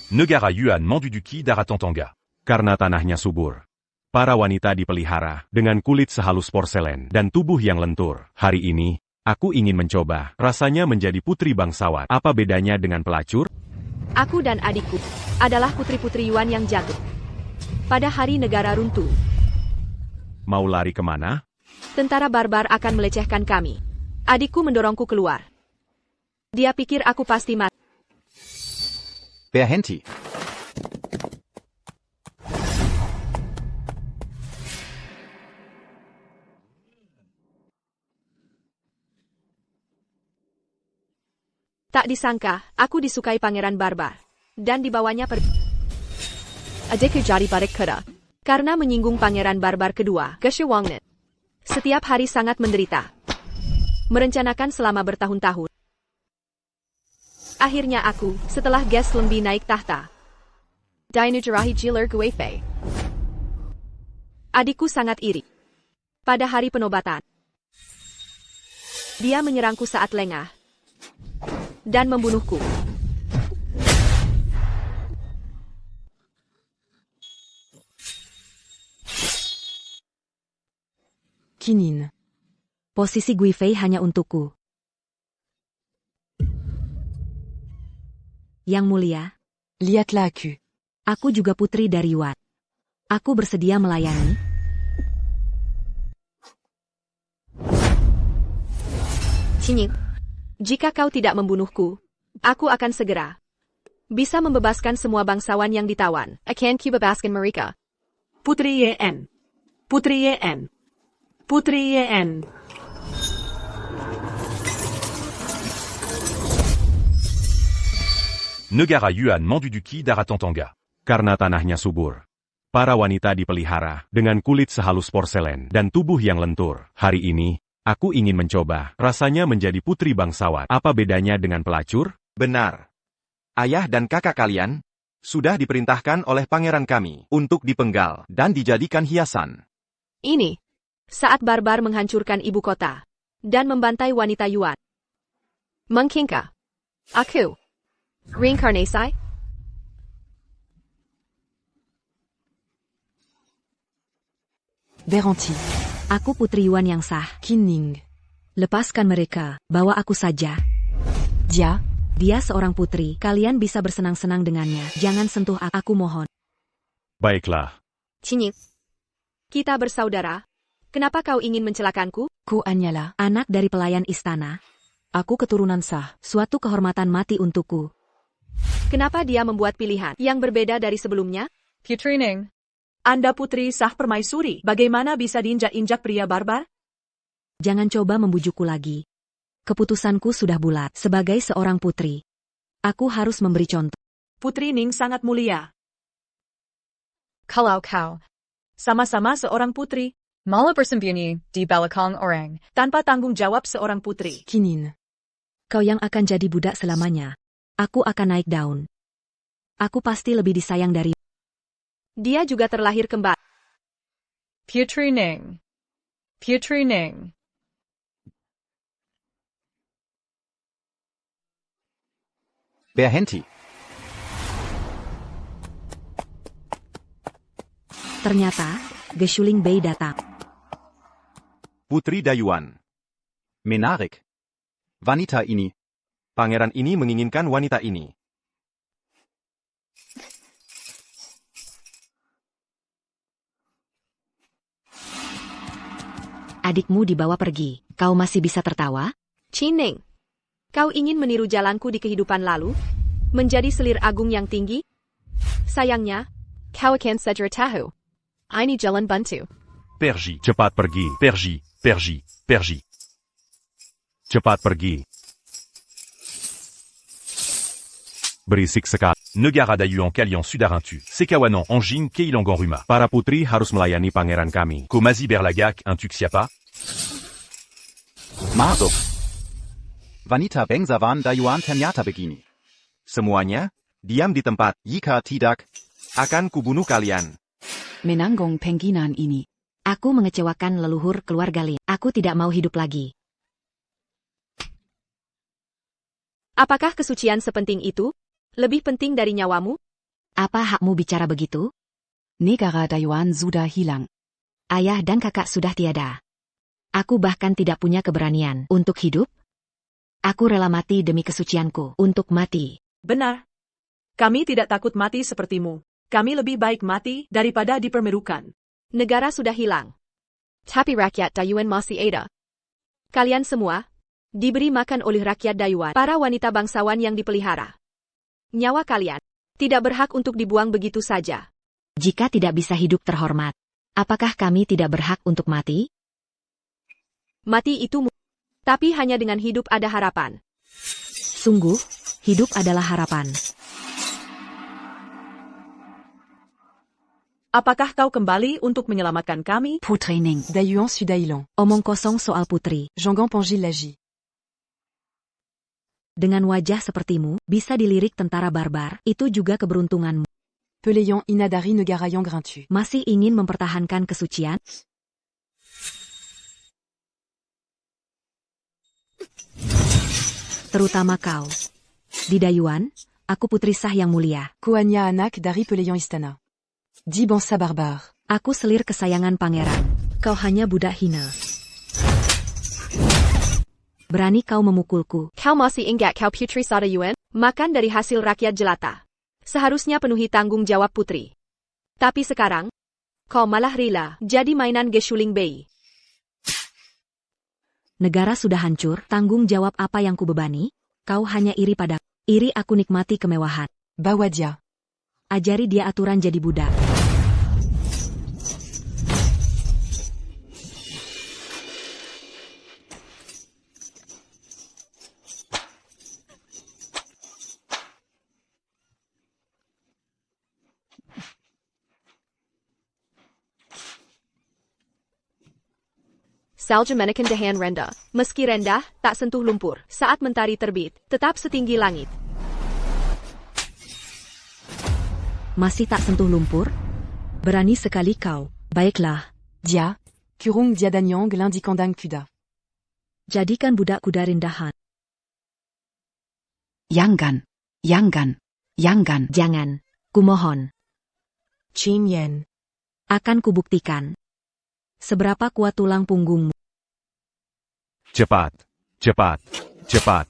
Negara Yuan menduduki daratan tangga. Karena tanahnya subur. Para wanita dipelihara dengan kulit sehalus porselen dan tubuh yang lentur. Hari ini, aku ingin mencoba rasanya menjadi putri bangsawan. Apa bedanya dengan pelacur? Aku dan adikku adalah putri-putri Yuan yang jatuh pada hari negara runtuh. Mau lari kemana? Tentara barbar akan melecehkan kami. Adikku mendorongku keluar. Dia pikir aku pasti mati. Berhenti. Tak disangka, aku disukai pangeran barbar. Dan dibawanya pergi. Adikku jadi balik kera. Karena menyinggung pangeran barbar kedua, Geshe-Wangnet. Setiap hari sangat menderita. Merencanakan selama bertahun-tahun. Akhirnya aku, setelah Ges Lembi naik tahta. Dainu Jerahi Jiler Guifei. Adikku sangat iri. Pada hari penobatan. Dia menyerangku saat lengah. Dan membunuhku. Qinin. Posisi Guifei hanya untukku. Yang mulia, lihatlah aku. Aku juga putri dari Yuan. Aku bersedia melayani. Qinin. Jika kau tidak membunuhku, aku akan segera bisa membebaskan semua bangsawan yang ditawan. Akan kubebaskan mereka. Putri Yen. Putri Yen. Putri Yen. Negara Yuan menduduki daratan tangga. Karena tanahnya subur. Para wanita dipelihara dengan kulit sehalus porselen dan tubuh yang lentur. Hari ini, aku ingin mencoba rasanya menjadi putri bangsawan. Apa bedanya dengan pelacur? Benar. Ayah dan kakak kalian sudah diperintahkan oleh pangeran kami untuk dipenggal dan dijadikan hiasan. Ini saat barbar menghancurkan ibu kota dan membantai wanita Yuan. Mengkingka. Aku. Reinkarnasi? Berhenti. Aku putri Yuan yang sah. Qinin. Lepaskan mereka, bawa aku saja. Dia seorang putri, kalian bisa bersenang-senang dengannya. Jangan sentuh aku mohon. Baiklah. Qinin. Kita bersaudara. Kenapa kau ingin mencelakanku? Ku hanyalah anak dari pelayan istana. Aku keturunan sah, suatu kehormatan mati untukku. Kenapa dia membuat pilihan yang berbeda dari sebelumnya? Putri Ning. Anda putri sah permaisuri. Bagaimana bisa diinjak-injak pria barbar? Jangan coba membujukku lagi. Keputusanku sudah bulat. Sebagai seorang putri, aku harus memberi contoh. Putri Ning sangat mulia. Kalau kau Sama-sama seorang putri. malah bersembunyi di belakang orang, Tanpa tanggung jawab seorang putri. Qinin. Kau yang akan jadi budak selamanya. Aku akan naik daun. Aku pasti lebih disayang dari... Dia juga terlahir kembali. Putri Ning. Putri Ning. Berhenti. Ternyata, Geshuling Bei datang. Putri Dayuan. Menarik. Wanita ini. Pangeran ini menginginkan wanita ini. Adikmu dibawa pergi. Kau masih bisa tertawa? Qinin. Kau ingin meniru jalanku di kehidupan lalu? Menjadi selir agung yang tinggi? Sayangnya, kau akan segera tahu. Ini jalan buntu. Pergi. Cepat pergi. Pergi. Pergi. Pergi. Cepat pergi. Berisik sekali. Negara Dayuan Kalian Sudarintu. Sekawanan Anjing Keilangan Ruma. Para putri harus melayani pangeran kami. Komazi Berlagak Intuxiapa. Masuk. Wanita bangsawan Dayuan ternyata begini. Semuanya, diam di tempat. Jika tidak, akan kubunuh kalian. Menanggong penghinaan ini. Aku mengecewakan leluhur keluarga Lin. Aku tidak mau hidup lagi. Apakah kesucian sepenting itu? Lebih penting dari nyawamu? Apa hakmu bicara begitu? Negara Dayuan sudah hilang. Ayah dan kakak sudah tiada. Aku bahkan tidak punya keberanian untuk hidup. Aku rela mati demi kesucianku untuk mati. Benar. Kami tidak takut mati sepertimu. Kami lebih baik mati daripada dipermerukan. Negara sudah hilang. Tapi rakyat Dayuan masih ada. Kalian semua diberi makan oleh rakyat Dayuan, para wanita bangsawan yang dipelihara. Nyawa kalian tidak berhak untuk dibuang begitu saja. Jika tidak bisa hidup terhormat, apakah kami tidak berhak untuk mati? Mati itu tapi hanya dengan hidup ada harapan. Sungguh, hidup adalah harapan. Apakah kau kembali untuk menyelamatkan kami? Putri Ning, Dayuan Sudailan. Omong kosong soal putri. Jangan Pangil Lagi. Dengan wajah sepertimu, bisa dilirik tentara barbar, itu juga keberuntunganmu. Pelayan Inadari Negara yang Grintu. Masih ingin mempertahankan kesucian? Terutama kau. Di Dayuan, aku putri sah yang mulia. Kuanya anak dari Pelayan Istana. Di bangsa barbar. Aku selir kesayangan pangeran. Kau hanya budak hina. Berani kau memukulku. Kau masih ingat kau putri Sada Yuan? Makan dari hasil rakyat jelata. Seharusnya penuhi tanggung jawab putri. Tapi sekarang, kau malah rela jadi mainan Geshuling Bei. Negara sudah hancur, tanggung jawab apa yang kubebani? Kau hanya iri pada. Iri aku nikmati kemewahan. Bawa dia. Ajari dia aturan jadi budak. Salju menekan dahan rendah. Meski rendah, tak sentuh lumpur. Saat mentari terbit, tetap setinggi langit. Masih tak sentuh lumpur? Berani sekali kau. Baiklah. Dia. Kurung Diadanyang Glindikandang Kuda. Jadikan budak kuda rendahan. Yanggan. Yanggan. Yanggan. Jangan. Kumohon. Chin Yen. Akan kubuktikan. Seberapa kuat tulang punggungmu. Cepat, cepat, cepat.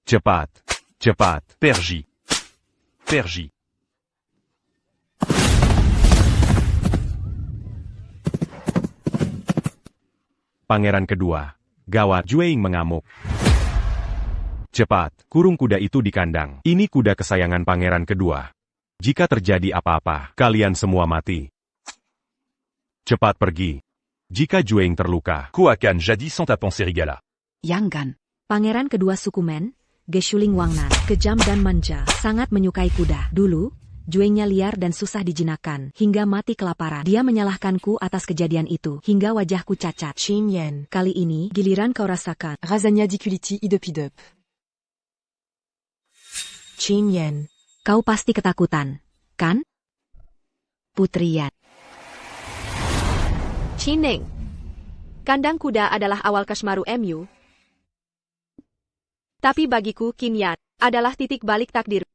Cepat, cepat. Pergi. Pergi. Pangeran kedua. Gawat, Jueying mengamuk. Cepat, kurung kuda itu di kandang. Ini kuda kesayangan pangeran kedua. Jika terjadi apa-apa, kalian semua mati. Cepat pergi. Jika Jueying terluka, Kuakan jadis sans ta pensée Rigala. Yanggan. Pangeran kedua suku Men, Geshuling Wangnan, kejam dan manja, sangat menyukai kuda. Dulu, Jueyingnya liar dan susah dijinakkan, hingga mati kelaparan. Dia menyalahkanku atas kejadian itu, hingga wajahku cacat. Chin Yen. Kali ini, giliran kau rasakan. Razanya Dikuliti Idepidep. Chin Yen. Kau pasti ketakutan, kan? Putri Yan. Chining. Kandang kuda adalah awal Kashmaru MU. Tapi bagiku Kinyan adalah titik balik takdir.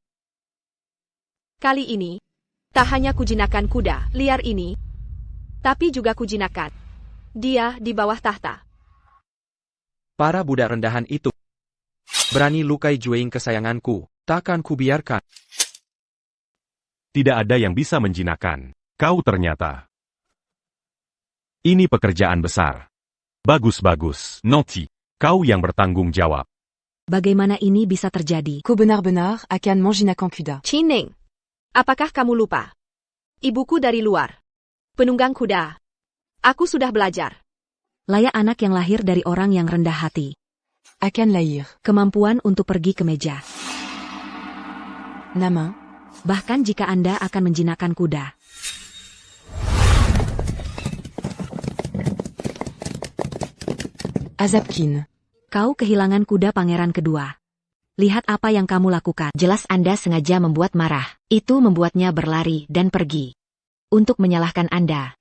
Kali ini, tak hanya kujinakan kuda liar ini, tapi juga kujinakan dia di bawah tahta. Para budak rendahan itu berani lukai Jueying kesayanganku, takkan kubiarkan. tidak ada yang bisa menjinakkan. Kau ternyata. Ini pekerjaan besar. Bagus-bagus. Nanti. Kau yang bertanggung jawab. Bagaimana ini bisa terjadi? Ko benar-benar akan menjinakkan kuda. Chining. Apakah kamu lupa? Ibuku dari luar. Penunggang kuda. Aku sudah belajar. Layak anak yang lahir dari orang yang rendah hati. Akan lahir. Kemampuan untuk pergi ke meja. Nama. Bahkan jika Anda akan menjinakkan kuda. Azapkin. Kau kehilangan kuda pangeran kedua. Lihat apa yang kamu lakukan. Jelas Anda sengaja membuat marah. Itu membuatnya berlari dan pergi. Untuk menyalahkan Anda.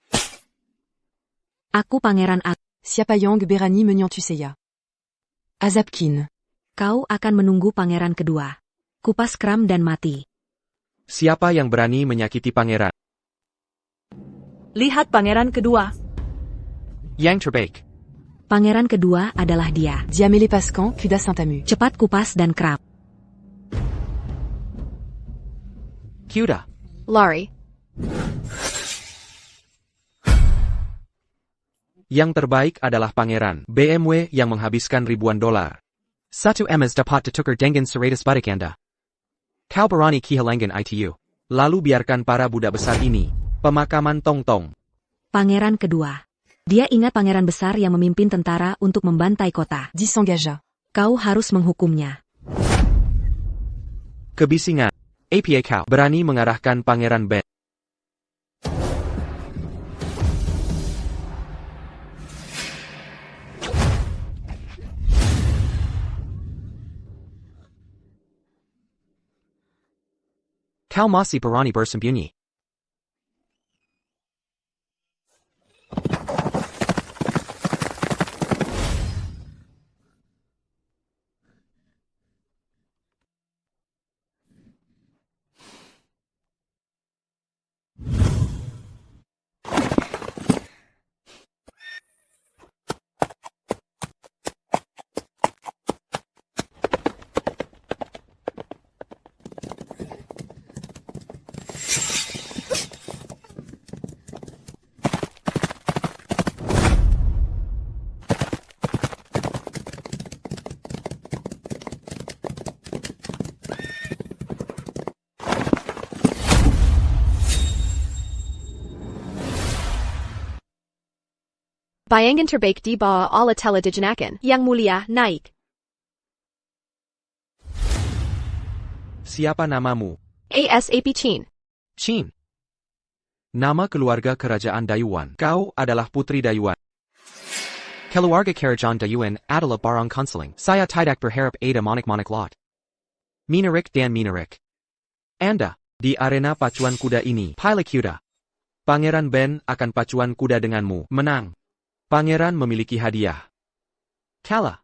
Aku pangeran aku. Siapa yang berani menyentuh Azapkin. Kau akan menunggu pangeran kedua. Kupas kram dan mati. Siapa yang berani menyakiti pangeran? Lihat pangeran kedua. Yang terbaik. Pangeran kedua adalah dia. Diamélie Pascan, Cuda Saint-Amu. Cepat kupas dan kerap. Cuda. Laurie. Yang terbaik adalah pangeran BMW yang menghabiskan ribuan dolar. Satu emas dapat ditukar dengan 100 batik Anda. Kau berani kehilangan itu. Lalu biarkan para budak besar ini. Pemakaman Tong-Tong. Pangeran kedua. Dia ingat pangeran besar yang memimpin tentara untuk membantai kota. Disengagea. Kau harus menghukumnya. Kebisingan. APA kau. Berani mengarahkan pangeran Ben. Kau masih berani bersembunyi. Bayangan terbaik di bawah ala telediginakan. Yang mulia, naik. Siapa namamu? ASAP Chin. Chin. Nama keluarga kerajaan Dayuan. Kau adalah putri Dayuan. Keluarga Kerajaan Dayuan adalah barang konseling. Saya tidak berharap ada manik-manik lot. Minarik dan minarik. Anda, di arena pacuan kuda ini, Pilot Cuda. Pangeran Ben akan pacuan kuda denganmu. Menang. Pangeran memiliki hadiah. Kalah.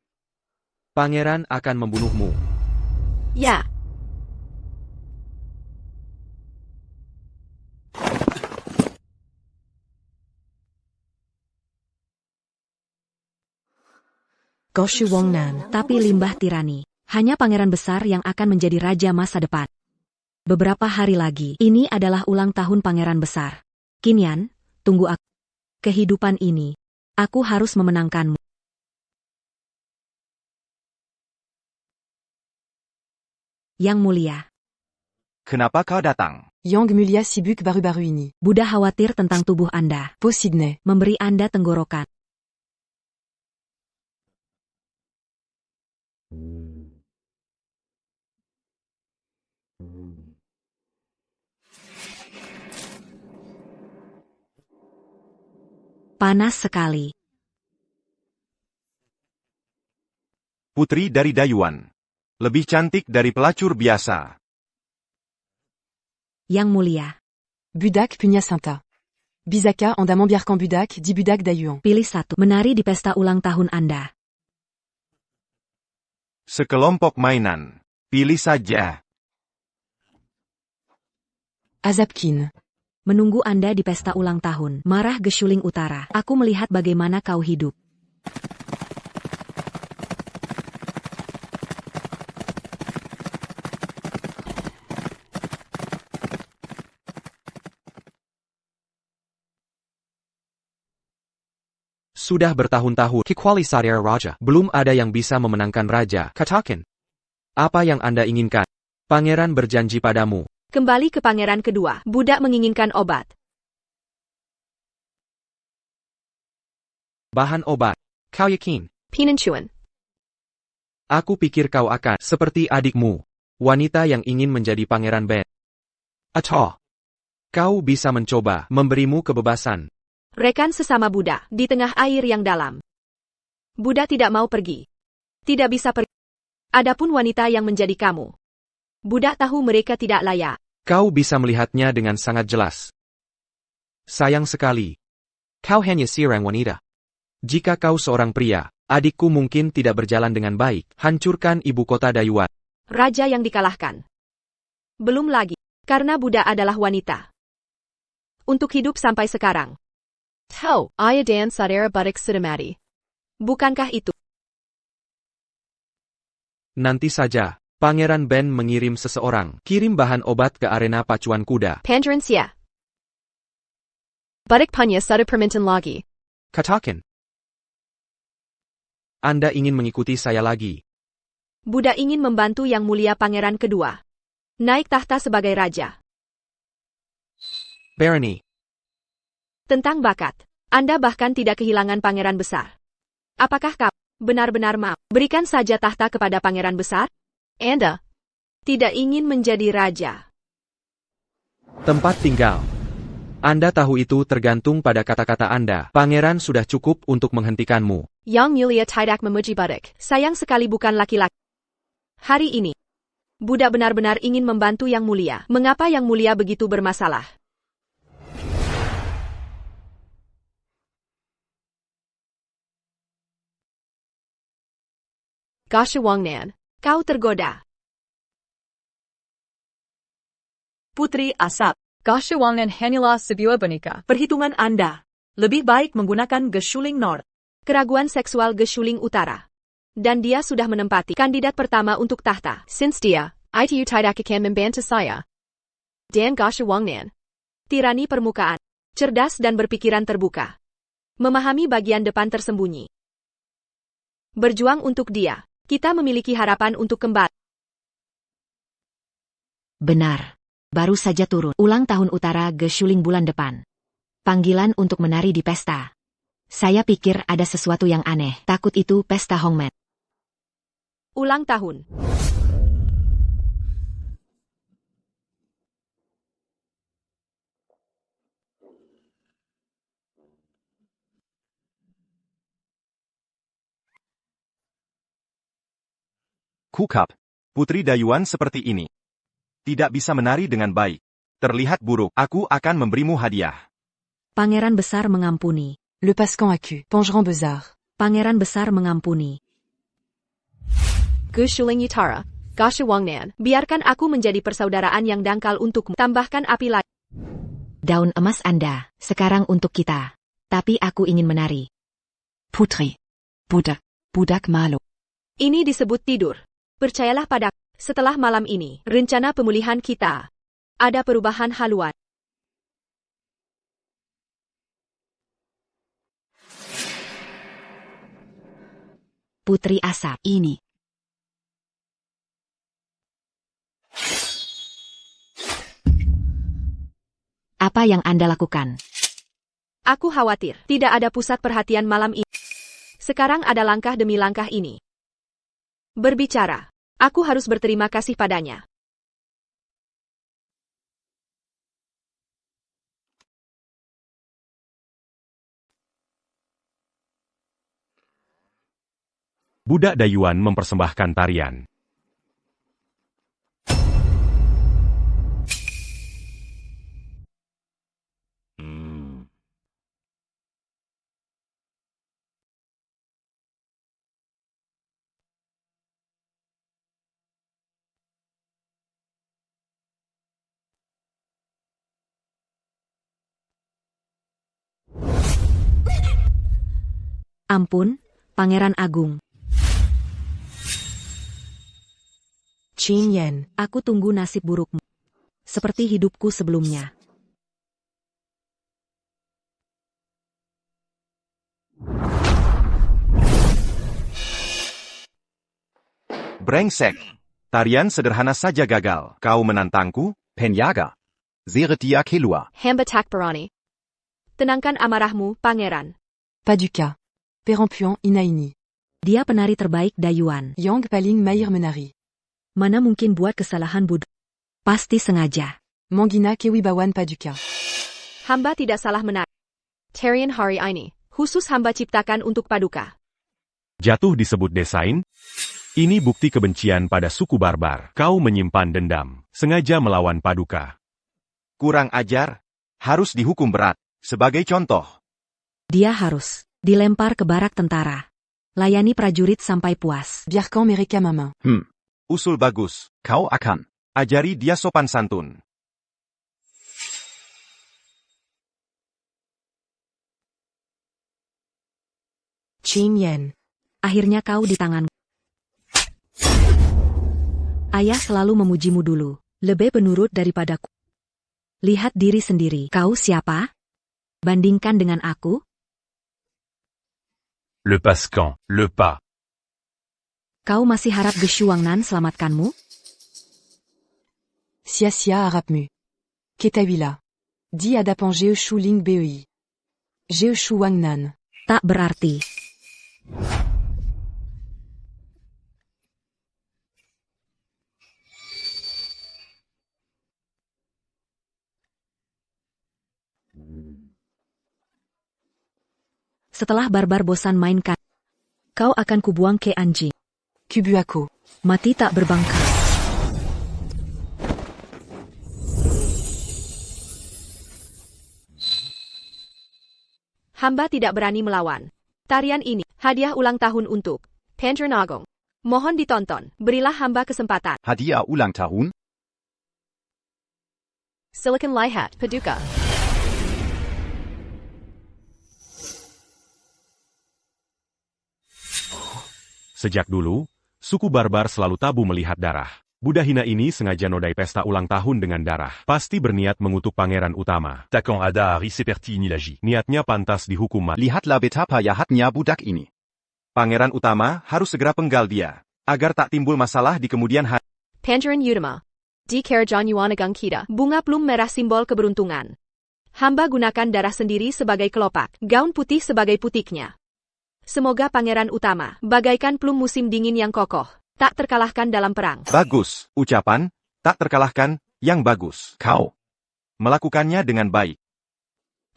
Pangeran akan membunuhmu. Ya. Goshu Wongnan, tapi limbah tirani. Hanya pangeran besar yang akan menjadi raja masa depan. Beberapa hari lagi, ini adalah ulang tahun pangeran besar. Qinyan, tunggu aku. Kehidupan ini, aku harus memenangkanmu. Yang mulia. Kenapa kau datang? Yang mulia sibuk baru-baru ini. Buddha khawatir tentang tubuh Anda. Po Sydney. Memberi Anda tenggorokan. Panas sekali. Putri dari Dayuan. Lebih cantik dari pelacur biasa. Yang mulia. Budak Punya Santa. Bizaka Anda membiarkan Budak di Budak Dayuan. Pilih satu. Menari di pesta ulang tahun Anda. Sekelompok mainan. Pilih saja. Azapkin. Menunggu Anda di pesta ulang tahun. Marah Geshuling Utara. Aku melihat bagaimana kau hidup. Sudah bertahun-tahun, Kecuali Saudara Raja. belum ada yang bisa memenangkan raja. Katakan. Apa yang Anda inginkan? Pangeran berjanji padamu. Kembali ke pangeran kedua. Budak menginginkan obat. Bahan obat. Kau yakin? Pinancuan. Aku pikir kau akan seperti adikmu. Wanita yang ingin menjadi pangeran Ben. Atau. Kau bisa mencoba memberimu kebebasan. Rekan sesama Buddha di tengah air yang dalam. Buddha tidak mau pergi. Tidak bisa pergi. Adapun wanita yang menjadi kamu. Buddha tahu mereka tidak layak. Kau bisa melihatnya dengan sangat jelas. Sayang sekali. Kau hanya seorang wanita. Jika kau seorang pria, adikku mungkin tidak berjalan dengan baik. Hancurkan ibu kota Dayuan. Raja yang dikalahkan. Belum lagi. Karena Buddha adalah wanita. Untuk hidup sampai sekarang. Tau, ayah dan saudara badik sudah mati. Bukankah itu? Nanti saja, Pangeran Ben mengirim seseorang, kirim bahan obat ke arena pacuan kuda. Pangeran siya. Badik punya sudah permintaan lagi. Katakan. Anda ingin mengikuti saya lagi. Buddha ingin membantu Yang Mulia Pangeran kedua. Naik tahta sebagai raja. Barony. Tentang bakat. Anda bahkan tidak kehilangan pangeran besar. Apakah kau benar-benar mau berikan saja tahta kepada pangeran besar? Anda tidak ingin menjadi raja. Tempat tinggal. Anda tahu itu tergantung pada kata-kata Anda. Pangeran sudah cukup untuk menghentikanmu. Yang Mulia tidak memuji badik. Sayang sekali bukan laki-laki. Hari ini, Buddha benar-benar ingin membantu Yang Mulia. Mengapa Yang Mulia begitu bermasalah? Gashawangnan, kau tergoda. Putri Asap, Gashawangnan Hanila Sibiwa Bonika. perhitungan Anda. Lebih baik menggunakan Geshuling North. Keraguan seksual Geshuling Utara. Dan dia sudah menempati kandidat pertama untuk tahta. Since dia, itu tidak akan membantu saya. Dan Gashawangnan. Tirani permukaan. Cerdas dan berpikiran terbuka. Memahami bagian depan tersembunyi. Berjuang untuk dia. Kita memiliki harapan untuk kembali. Benar. Baru saja turun. Ulang tahun Utara Geshuling bulan depan. Panggilan untuk menari di pesta. Saya pikir ada sesuatu yang aneh. Takut itu pesta Hongmen. Ulang tahun. Kukap. Putri Dayuan seperti ini. Tidak bisa menari dengan baik. Terlihat buruk. Aku akan memberimu hadiah. Pangeran besar mengampuni. Le Pascan Aku, Pangeran Bezard. Pangeran besar mengampuni. Geshuling Utara. Gashawangnan. Biarkan aku menjadi persaudaraan yang dangkal untukmu. Tambahkan api lagi. Daun emas Anda, sekarang untuk kita. Tapi aku ingin menari. Putri. Budak malu. Ini disebut tidur. Percayalah padaku. Setelah malam ini, rencana pemulihan kita. Ada perubahan haluan. Putri Asap. Ini. Apa yang Anda lakukan? Aku khawatir. Tidak ada pusat perhatian malam ini. Sekarang ada langkah demi langkah ini. Berbicara. Aku harus berterima kasih padanya. Budak Dayuan mempersembahkan tarian. Ampun, Pangeran Agung. Qin Yan. Aku tunggu nasib burukmu. Seperti hidupku sebelumnya. Brengsek. Tarian sederhana saja gagal. Kau menantangku? Penyaga. Zeretia Kelua. Hamba Takbarani. Tenangkan amarahmu, Pangeran. Paduka. Perempuan Inaini. Dia penari terbaik Dayuan. Yang Paling Mair Menari. Mana mungkin buat kesalahan bodoh? Pasti sengaja. Mangina Kewibawan Paduka. Hamba tidak salah menari. Tarian hari ini, khusus hamba ciptakan untuk Paduka. Jatuh disebut desain? Ini bukti kebencian pada suku barbar. Kau menyimpan dendam, sengaja melawan Paduka. Kurang ajar. Harus dihukum berat. Sebagai contoh. Dia harus dilempar ke barak tentara. Layani prajurit sampai puas. Biarkan mereka mama. Usul bagus. Kau akan ajari dia sopan santun. Qin Yan. Akhirnya kau di tangan. Ayah selalu memujimu dulu. Lebih penurut daripadaku. Lihat diri sendiri. Kau siapa? Bandingkan dengan aku. Le Pascan, le pas. Kau masih harap Geshu Wangnan selamatkanmu? Xia Xia Arapmu. Ketawila. Di Adapan Jeu Shu Ling Bei. Jeu Shu Wangnan. Tak berarti. Setelah barbar bosan mainkan, kau akan kubuang ke anjing. Kubuako. Mati tak berbangka. Hamba tidak berani melawan. Tarian ini, hadiah ulang tahun untuk Pangeran Agung. Mohon ditonton, berilah hamba kesempatan. Hadiah ulang tahun? Silicon Lihat, Paduka. Sejak dulu, suku barbar selalu tabu melihat darah. Buddha hina ini sengaja nodai pesta ulang tahun dengan darah. Pasti berniat mengutuk pangeran utama. Attaquant Hadar, seperti inilaji. Niatnya pantas dihukum mati. Lihatlah betapa jahatnya budak ini. Pangeran utama harus segera penggal dia, agar tak timbul masalah di kemudian hari. Pangeran Utama. Di Karajan Yuanagang Kita. Bunga plum merah simbol keberuntungan. Hamba gunakan darah sendiri sebagai kelopak, gaun putih sebagai putiknya. Semoga pangeran utama, bagaikan plum musim dingin yang kokoh, tak terkalahkan dalam perang. Bagus, ucapan, tak terkalahkan, yang bagus. Kau melakukannya dengan baik.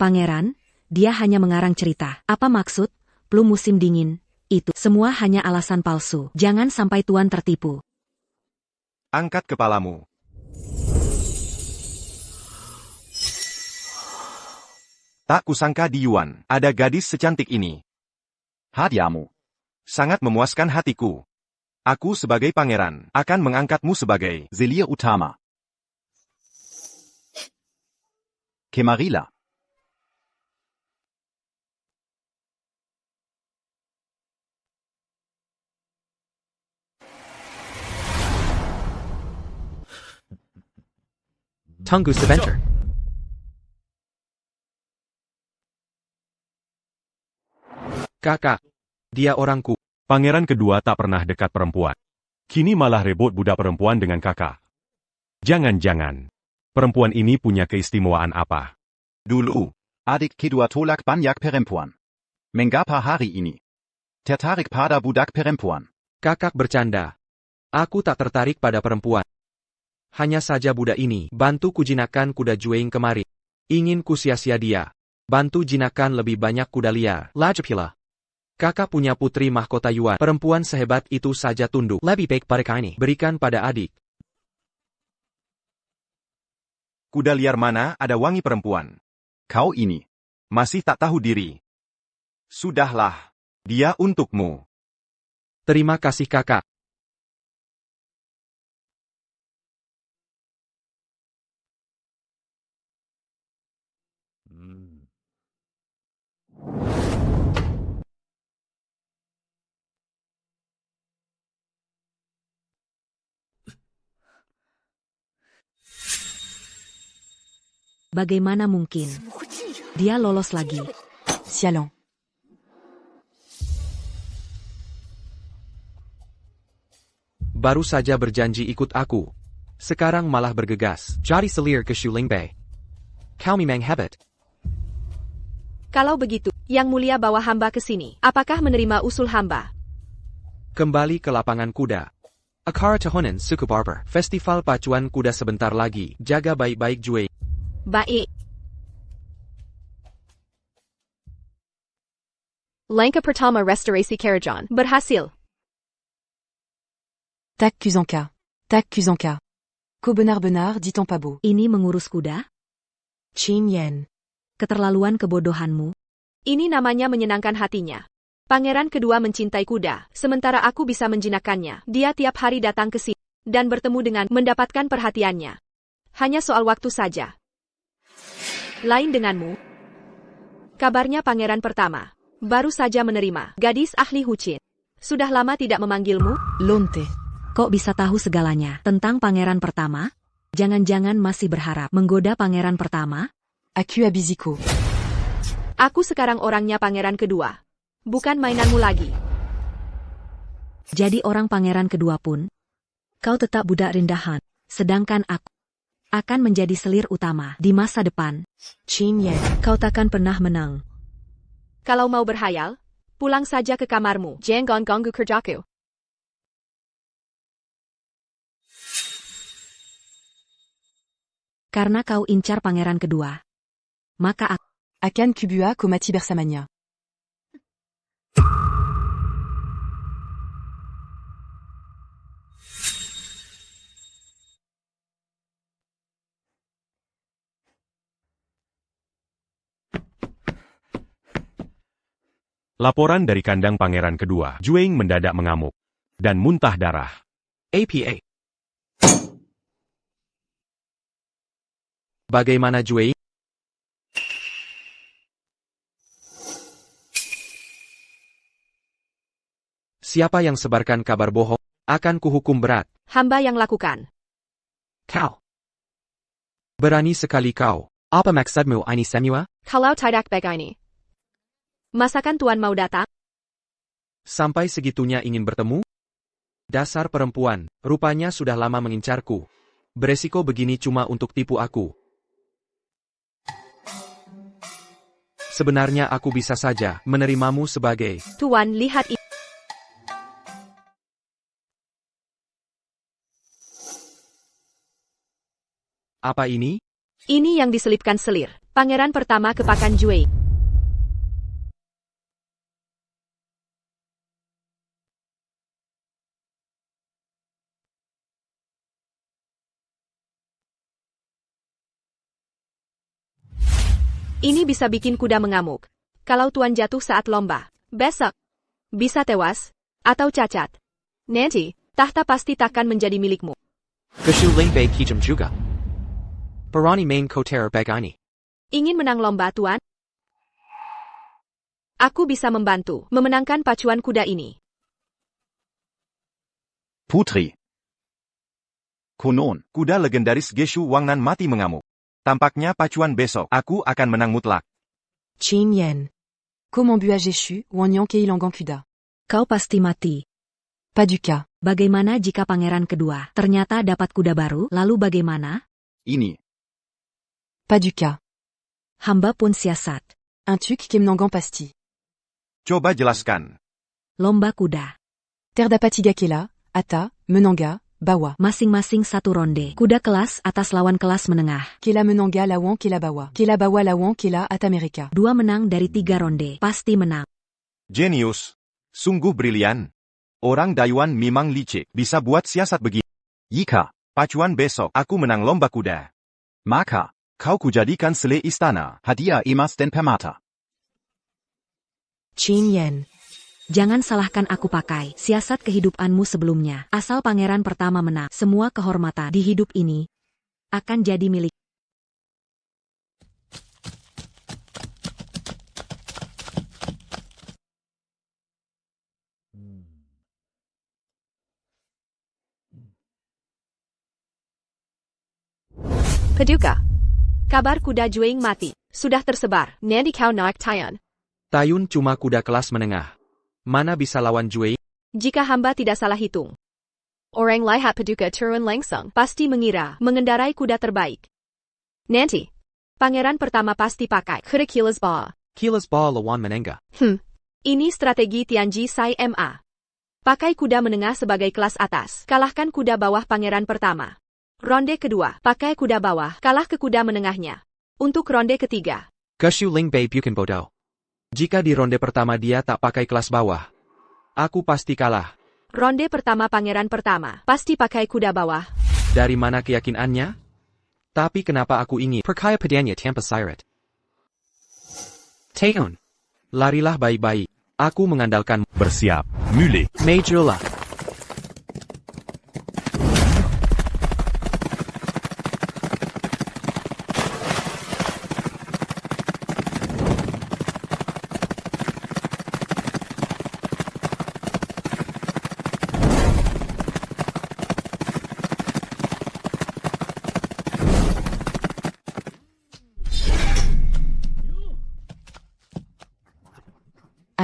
Pangeran, dia hanya mengarang cerita. Apa maksud, plum musim dingin, itu semua hanya alasan palsu. Jangan sampai tuan tertipu. Angkat kepalamu. Tak kusangka di Yuan, ada gadis secantik ini. Hadiahmu. Sangat memuaskan hatiku. Aku sebagai pangeran, akan mengangkatmu sebagai Zelia Utama. Kemarila. Tungu Sabenter. Kakak, dia orangku. Pangeran kedua tak pernah dekat perempuan. Kini malah rebut budak perempuan dengan kakak. Jangan-jangan, perempuan ini punya keistimewaan apa? Dulu, adik kedua tolak banyak perempuan. Mengapa hari ini? Tertarik pada budak perempuan. Kakak bercanda. Aku tak tertarik pada perempuan. Hanya saja budak ini bantu kujinakan kuda Jueng kemarin. Ingin kusia-sia dia. Bantu jinakan lebih banyak kuda liar. Lajapila. Kakak punya putri mahkota Yuan. Perempuan sehebat itu saja tunduk. Lebih baik pada ini. Berikan pada adik. Kuda liar mana ada wangi perempuan? Kau ini. Masih tak tahu diri. Sudahlah. Dia untukmu. Terima kasih kakak. Bagaimana mungkin? Dia lolos lagi. Sialan. Baru saja berjanji ikut aku. Sekarang malah bergegas. Jadi selir ke Shulingbai. Kau memang hebat. Kalau begitu, Yang Mulia bawa hamba ke sini. Apakah menerima usul hamba? Kembali ke lapangan kuda. Akara Tahunan Suku Barber. Festival pacuan kuda sebentar lagi. Jaga baik-baik Jue. Baik. Langkah pertama restorasi Karajan berhasil. Tak Kuzanka. Tak Kuzanka. Ko benar-benar dit ton pas beau. Ini mengurus kuda? Qin Yan. Keterlaluan kebodohanmu. Ini namanya menyenangkan hatinya. Pangeran kedua mencintai kuda, sementara aku bisa menjinakkannya. Dia tiap hari datang ke sini dan bertemu dengan mendapatkan perhatiannya. Hanya soal waktu saja. Lain denganmu. Kabarnya pangeran pertama. Baru saja menerima. Gadis ahli Hucin. Sudah lama tidak memanggilmu? Lonte. Kok bisa tahu segalanya tentang pangeran pertama? Jangan-jangan masih berharap menggoda pangeran pertama? Aku Abiziko. Aku sekarang orangnya pangeran kedua. Bukan mainanmu lagi. Jadi orang pangeran kedua pun? Kau tetap budak rendahan. Sedangkan aku akan menjadi selir utama di masa depan. Qin Yan. Kau takkan pernah menang. Kalau mau berhayal, pulang saja ke kamarmu. Jangan ganggu kerjaku. Karena kau incar pangeran kedua. Maka aku Akan Kubua Komati Bersamanya. Laporan dari kandang pangeran kedua. Jueng mendadak mengamuk dan muntah darah. APA. Bagaimana Jue? Siapa yang sebarkan kabar bohong, akan kuhukum berat. Hamba yang lakukan. Kau. Berani sekali kau. Apa maksudmu ini semua? Kalau tidak begini. Masakan tuan mau datang? Sampai segitunya ingin bertemu? Dasar perempuan, rupanya sudah lama mengincarku. Beresiko begini cuma untuk tipu aku. Sebenarnya aku bisa saja menerimamu sebagai... Tuan, lihat ini. Apa ini? Ini yang diselipkan selir. Pangeran pertama ke Pakan Jue. Ini bisa bikin kuda mengamuk. Kalau tuan jatuh saat lomba, besok bisa tewas atau cacat. Nanti, tahta pasti takkan menjadi milikmu. Kashu Lingbei Kijam juga. Barani main koter begini. Ingin menang lomba, tuan? Aku bisa membantu memenangkan pacuan kuda ini. Putri. Konon, kuda legendaris Geshu Wangnan mati mengamuk. Tampaknya pacuan besok, aku akan menang mutlak. Qin Yan. Comment Bua Jeshu, Wanyang Kei Langang Kuda. kau pasti mati. Pas du cas. Bagaimana jika pangeran kedua ternyata dapat kuda baru, lalu bagaimana? Ini. Pas du cas. Hamba pun siasat. Un tuk Kemnangan Pasti. Coba jelaskan. Lomba kuda. Terdapatiga Kela, Ata, Menanga, Bawa. Masing-masing satu ronde. Kuda kelas atas lawan kelas menengah. Kela Menanga Lawang Kela Bawa. Kela Bawa Lawang Kela At Amerika. 2 menang dari 3 ronde. Pasti menang. Genius. Sungguh brilian. Orang Dayuan memang licik, bisa buat siasat begini. Jika pacuan besok aku menang lomba kuda, maka kau kujadikan sele istana, hadiah emas dan permata. Qin Yan. Jangan salahkan aku pakai siasat kehidupanmu sebelumnya. Asal pangeran pertama menang, semua kehormatan di hidup ini akan jadi milik. Paduka. Kabar kuda Jueng mati. Sudah tersebar. Nanti kau naik Tayan. Tayun cuma kuda kelas menengah. Mana bisa lawan Jue? Jika hamba tidak salah hitung. Orang lihat Paduka turun langsung. Pasti mengira mengendarai kuda terbaik. Nanti. Pangeran pertama pasti pakai kuda Kilas Ba. Kilas Ba lawan menenga. Ini strategi Tianji Sai MA. Pakai kuda menengah sebagai kelas atas. Kalahkan kuda bawah pangeran pertama. Ronde kedua, pakai kuda bawah, kalah ke kuda menengahnya. Untuk ronde ketiga. Kashu Lingbei Bukan Bodo. Jika di ronde pertama dia tak pakai kelas bawah, aku pasti kalah. Ronde pertama pangeran pertama, pasti pakai kuda bawah. Dari mana keyakinannya? Tapi kenapa aku ingin Perkaya padanya tanpa sirat. Taeun. larilah baik-baik. Aku mengandalkan Bersiap. Mule. Majula.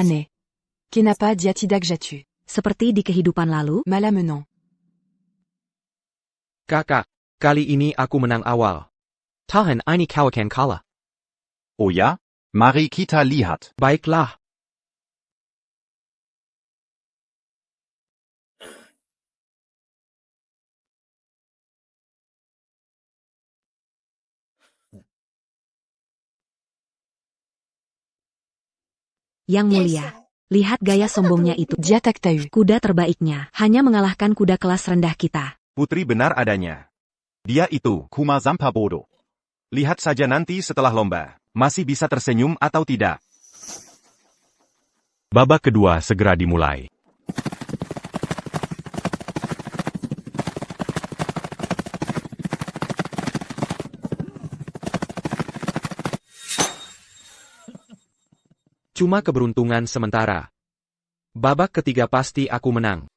Aneh. Kenapa dia tidak jatuh? Seperti di kehidupan lalu, Malah menang. Kakak, kali ini aku menang awal. Tahan ini kau akan kalah. Oh ya? Mari kita lihat. Baiklah. Yang Mulia. Lihat gaya sombongnya itu. Dia tak tahu. Kuda terbaiknya hanya mengalahkan kuda kelas rendah kita. Putri benar adanya. Dia itu Kuma Zampabodo. Lihat saja nanti setelah lomba. Masih bisa tersenyum atau tidak. Babak kedua segera dimulai. Cuma keberuntungan sementara. Babak ketiga pasti aku menang.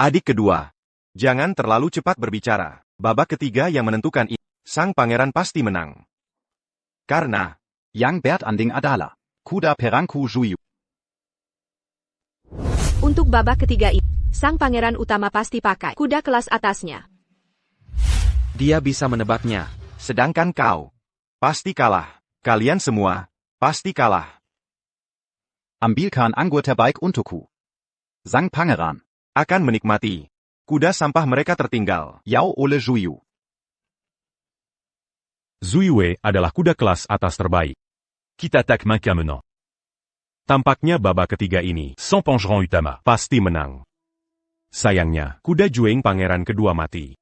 Adik kedua. Jangan terlalu cepat berbicara. Babak ketiga yang menentukan ini. Sang pangeran pasti menang. Karena yang bertanding adalah kuda perangku Juyu. Untuk babak ketiga ini, sang pangeran utama pasti pakai kuda kelas atasnya. Dia bisa menebaknya. Sedangkan kau pasti kalah. Kalian semua pasti kalah. Ambilkan anggur terbaik untukku. Sang pangeran akan menikmati kuda sampah mereka tertinggal. Yao oleh Juyu. Zuiwei adalah kuda kelas atas terbaik. Qui t'attaque main qu'un menant. Tampaknya babak ketiga ini Sans Pangeran Utama. pasti menang. Sayangnya, kuda Jueng pangeran kedua mati.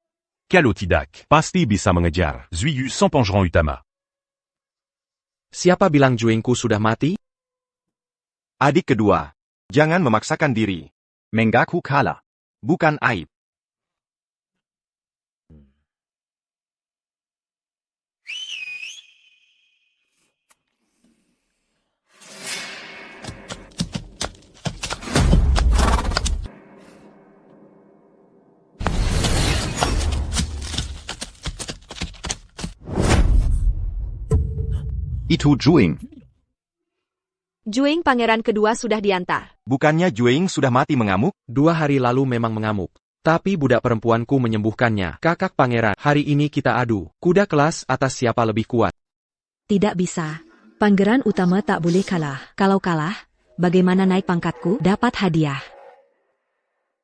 Kalotidak. Pasti bisa mengejar. Zuiyu sans Pangeran Utama. Siapa bilang Juengku sudah mati? Adik kedua. Jangan memaksakan diri. Mengaku kalah. Bukan aib. Itu Juing. Juing pangeran kedua sudah diantar. Bukannya Juing sudah mati mengamuk? 2 hari lalu memang mengamuk. Tapi budak perempuanku menyembuhkannya. Kakak pangeran, hari ini kita adu. Kuda kelas atas siapa lebih kuat. Tidak bisa. Pangeran utama tak boleh kalah. Kalau kalah, bagaimana naik pangkatku? Dapat hadiah.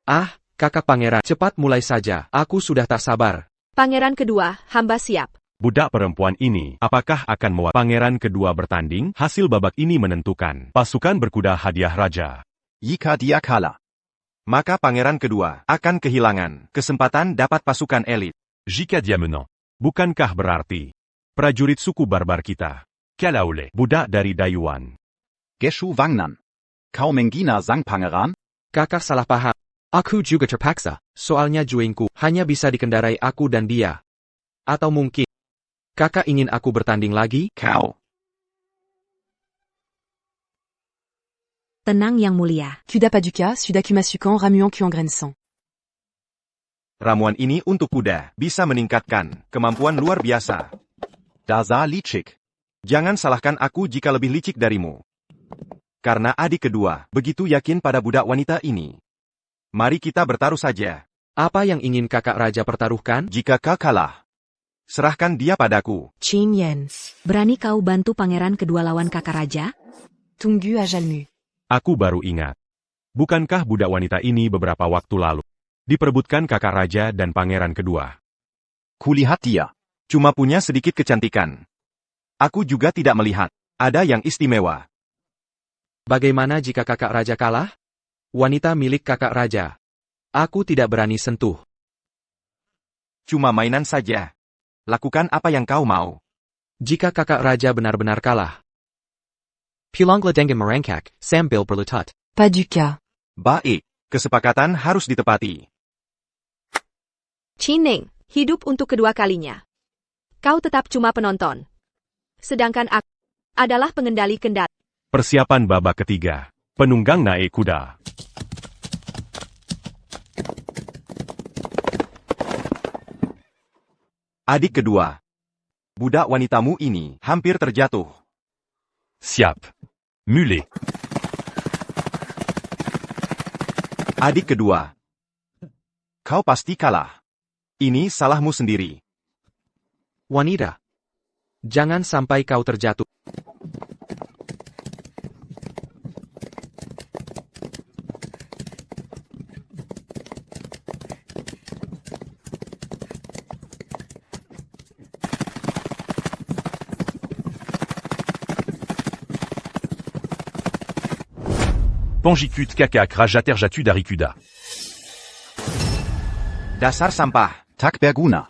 Ah, kakak pangeran, cepat mulai saja. Aku sudah tak sabar. Pangeran kedua, hamba siap. Budak perempuan ini, apakah akan mewakili pangeran kedua bertanding? Hasil babak ini menentukan. Pasukan berkuda hadiah raja. Jika dia kalah, maka pangeran kedua akan kehilangan kesempatan dapat pasukan elit. Jika dia menang. Bukankah berarti prajurit suku barbar kita, Kalaole. budak dari Dayuan? Geshu Wangnan. Kau menghina sang pangeran? Kakak salah paham. Aku juga terpaksa. Soalnya Juengku hanya bisa dikendarai aku dan dia. Atau mungkin kakak ingin aku bertanding lagi? Kau. Tenang Yang Mulia. Kuda paduka, suda kumasukan ramuan kuangren sang. Ramuan ini untuk kuda bisa meningkatkan kemampuan luar biasa. Daza licik. Jangan salahkan aku jika lebih licik darimu. Karena adik kedua begitu yakin pada budak wanita ini. Mari kita bertaruh saja. Apa yang ingin kakak raja pertaruhkan? Jika kau kalah, serahkan dia padaku. Chin Yen. Berani kau bantu pangeran kedua lawan kakak raja? Tunggu ajalmu. Aku baru ingat. Bukankah budak wanita ini beberapa waktu lalu diperebutkan kakak raja dan pangeran kedua? Kulihat dia. Cuma punya sedikit kecantikan. Aku juga tidak melihat ada yang istimewa. Bagaimana jika kakak raja kalah? Wanita milik kakak raja. Aku tidak berani sentuh. Cuma mainan saja. Lakukan apa yang kau mau. Jika kakak raja benar-benar kalah. Pulangla dengan merangkak, sambil berlutut. Paduka. Baik, kesepakatan harus ditepati. Chining, hidup untuk kedua kalinya. Kau tetap cuma penonton. Sedangkan aku adalah pengendali kendali. Persiapan babak ketiga. Penunggang naik kuda. Adik kedua. Budak wanitamu ini hampir terjatuh. Siap. Mulet. Adik kedua. Kau pasti kalah. Ini salahmu sendiri. Wanita. Jangan sampai kau terjatuh. Panjikut kakak rajaterjatu darikuda. Dasar sampah, tak berguna.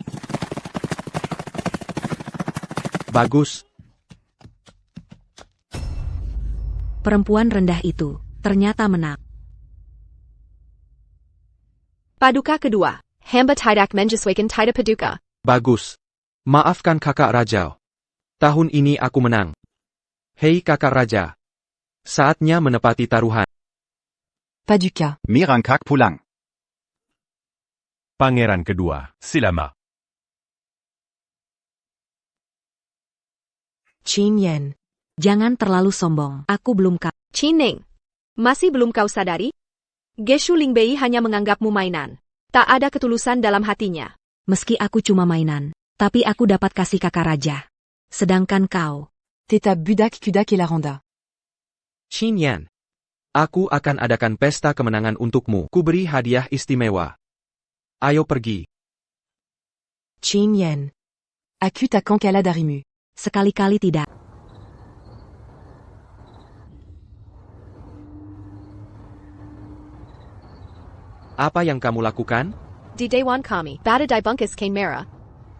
Bagus. Perempuan rendah itu ternyata menang. Paduka kedua. Hamba tidak menyesuaikan tidak paduka. Bagus. Maafkan kakak raja. Tahun ini aku menang. Hei kakak raja. Saatnya menepati taruhan. Paduka. Mirangkak pulang. Pangeran kedua. Selama. Qin Yan. Jangan terlalu sombong. Aku belum Cining. Masih belum kau sadari? Geshu Lingbei hanya menganggapmu mainan. Tak ada ketulusan dalam hatinya. Meski aku cuma mainan, tapi aku dapat kasih kakak raja. Sedangkan kau, Teta budak kudak Elaranda. Qin Yan. Aku akan adakan pesta kemenangan untukmu. Kuberi hadiah istimewa. Ayo pergi. Qin Yan. Aku takkan kalah darimu. Sekali-kali tidak. Apa yang kamu lakukan? Di Dewan kami, badai bungkus kain merah.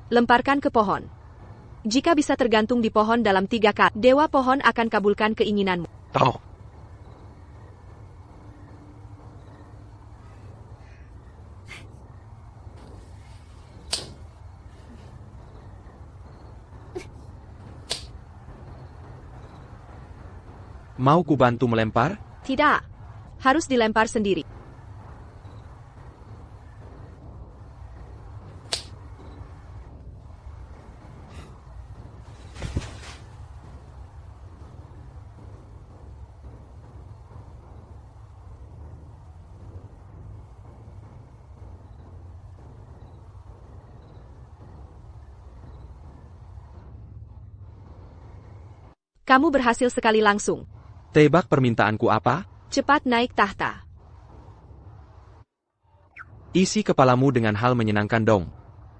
Lemparkan ke pohon. Jika bisa tergantung di pohon dalam 3 kali, dewa pohon akan kabulkan keinginanmu. Tahu. Mau ku bantu melempar? Tidak. Harus dilempar sendiri. Kamu berhasil sekali langsung. Tebak permintaanku apa? Cepat naik tahta. Isi kepalamu dengan hal menyenangkan dong.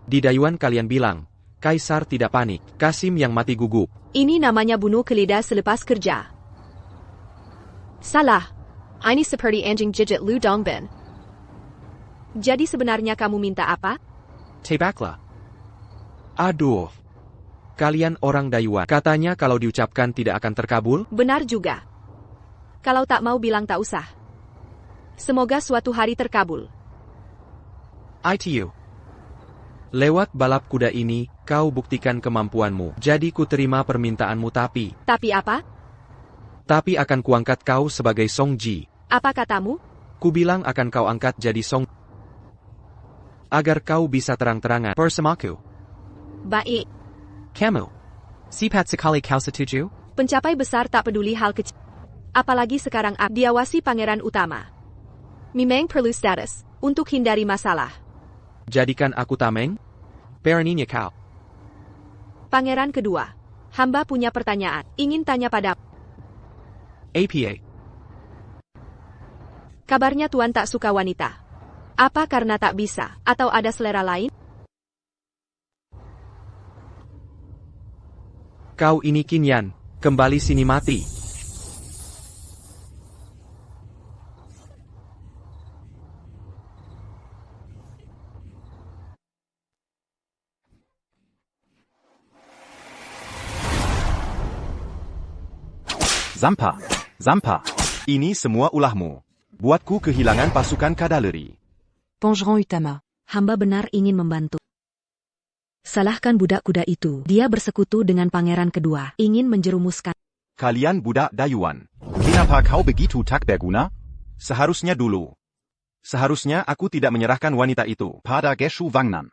Di Dayuan kalian bilang, Kaisar tidak panik, Kasim yang mati gugup. Ini namanya bunuh kelida selepas kerja. Salah. Ini seperti anjing jijit Lu Dongbin. Jadi sebenarnya kamu minta apa? Tebaklah. Aduh. Kalian orang Dayuan, katanya kalau diucapkan tidak akan terkabul? Benar juga. Kalau tak mau bilang tak usah. Semoga suatu hari terkabul. ITU. Lewat balap kuda ini, kau buktikan kemampuanmu. Jadi ku terima permintaanmu tapi... Tapi apa? Tapi akan kuangkat kau sebagai Songji. Apa katamu? Ku bilang akan kau angkat jadi Song... Agar kau bisa terang-terangan bersamaku. Baik. Kamu. Sipat sekali kau setuju? Pencapai besar tak peduli hal kecil. Apalagi sekarang diawasi pangeran utama. Memang perlu status, untuk hindari masalah. Jadikan aku tameng? Beraninya kau. Pangeran kedua. Hamba punya pertanyaan, ingin tanya pada... APA. Kabarnya Tuan tak suka wanita. Apa karena tak bisa, atau ada selera lain? Kau ini Qin Yan, kembali sini mati. Zampa. Zampa. Ini semua ulahmu. Buatku kehilangan pasukan kavaleri. Pangeran Utama. Hamba benar ingin membantu. Salahkan budak kuda itu. Dia bersekutu dengan pangeran kedua. Ingin menjerumuskan. Kalian budak Dayuan. Kenapa kau begitu tak berguna? Seharusnya dulu. Seharusnya aku tidak menyerahkan wanita itu pada Geshu Wangnan.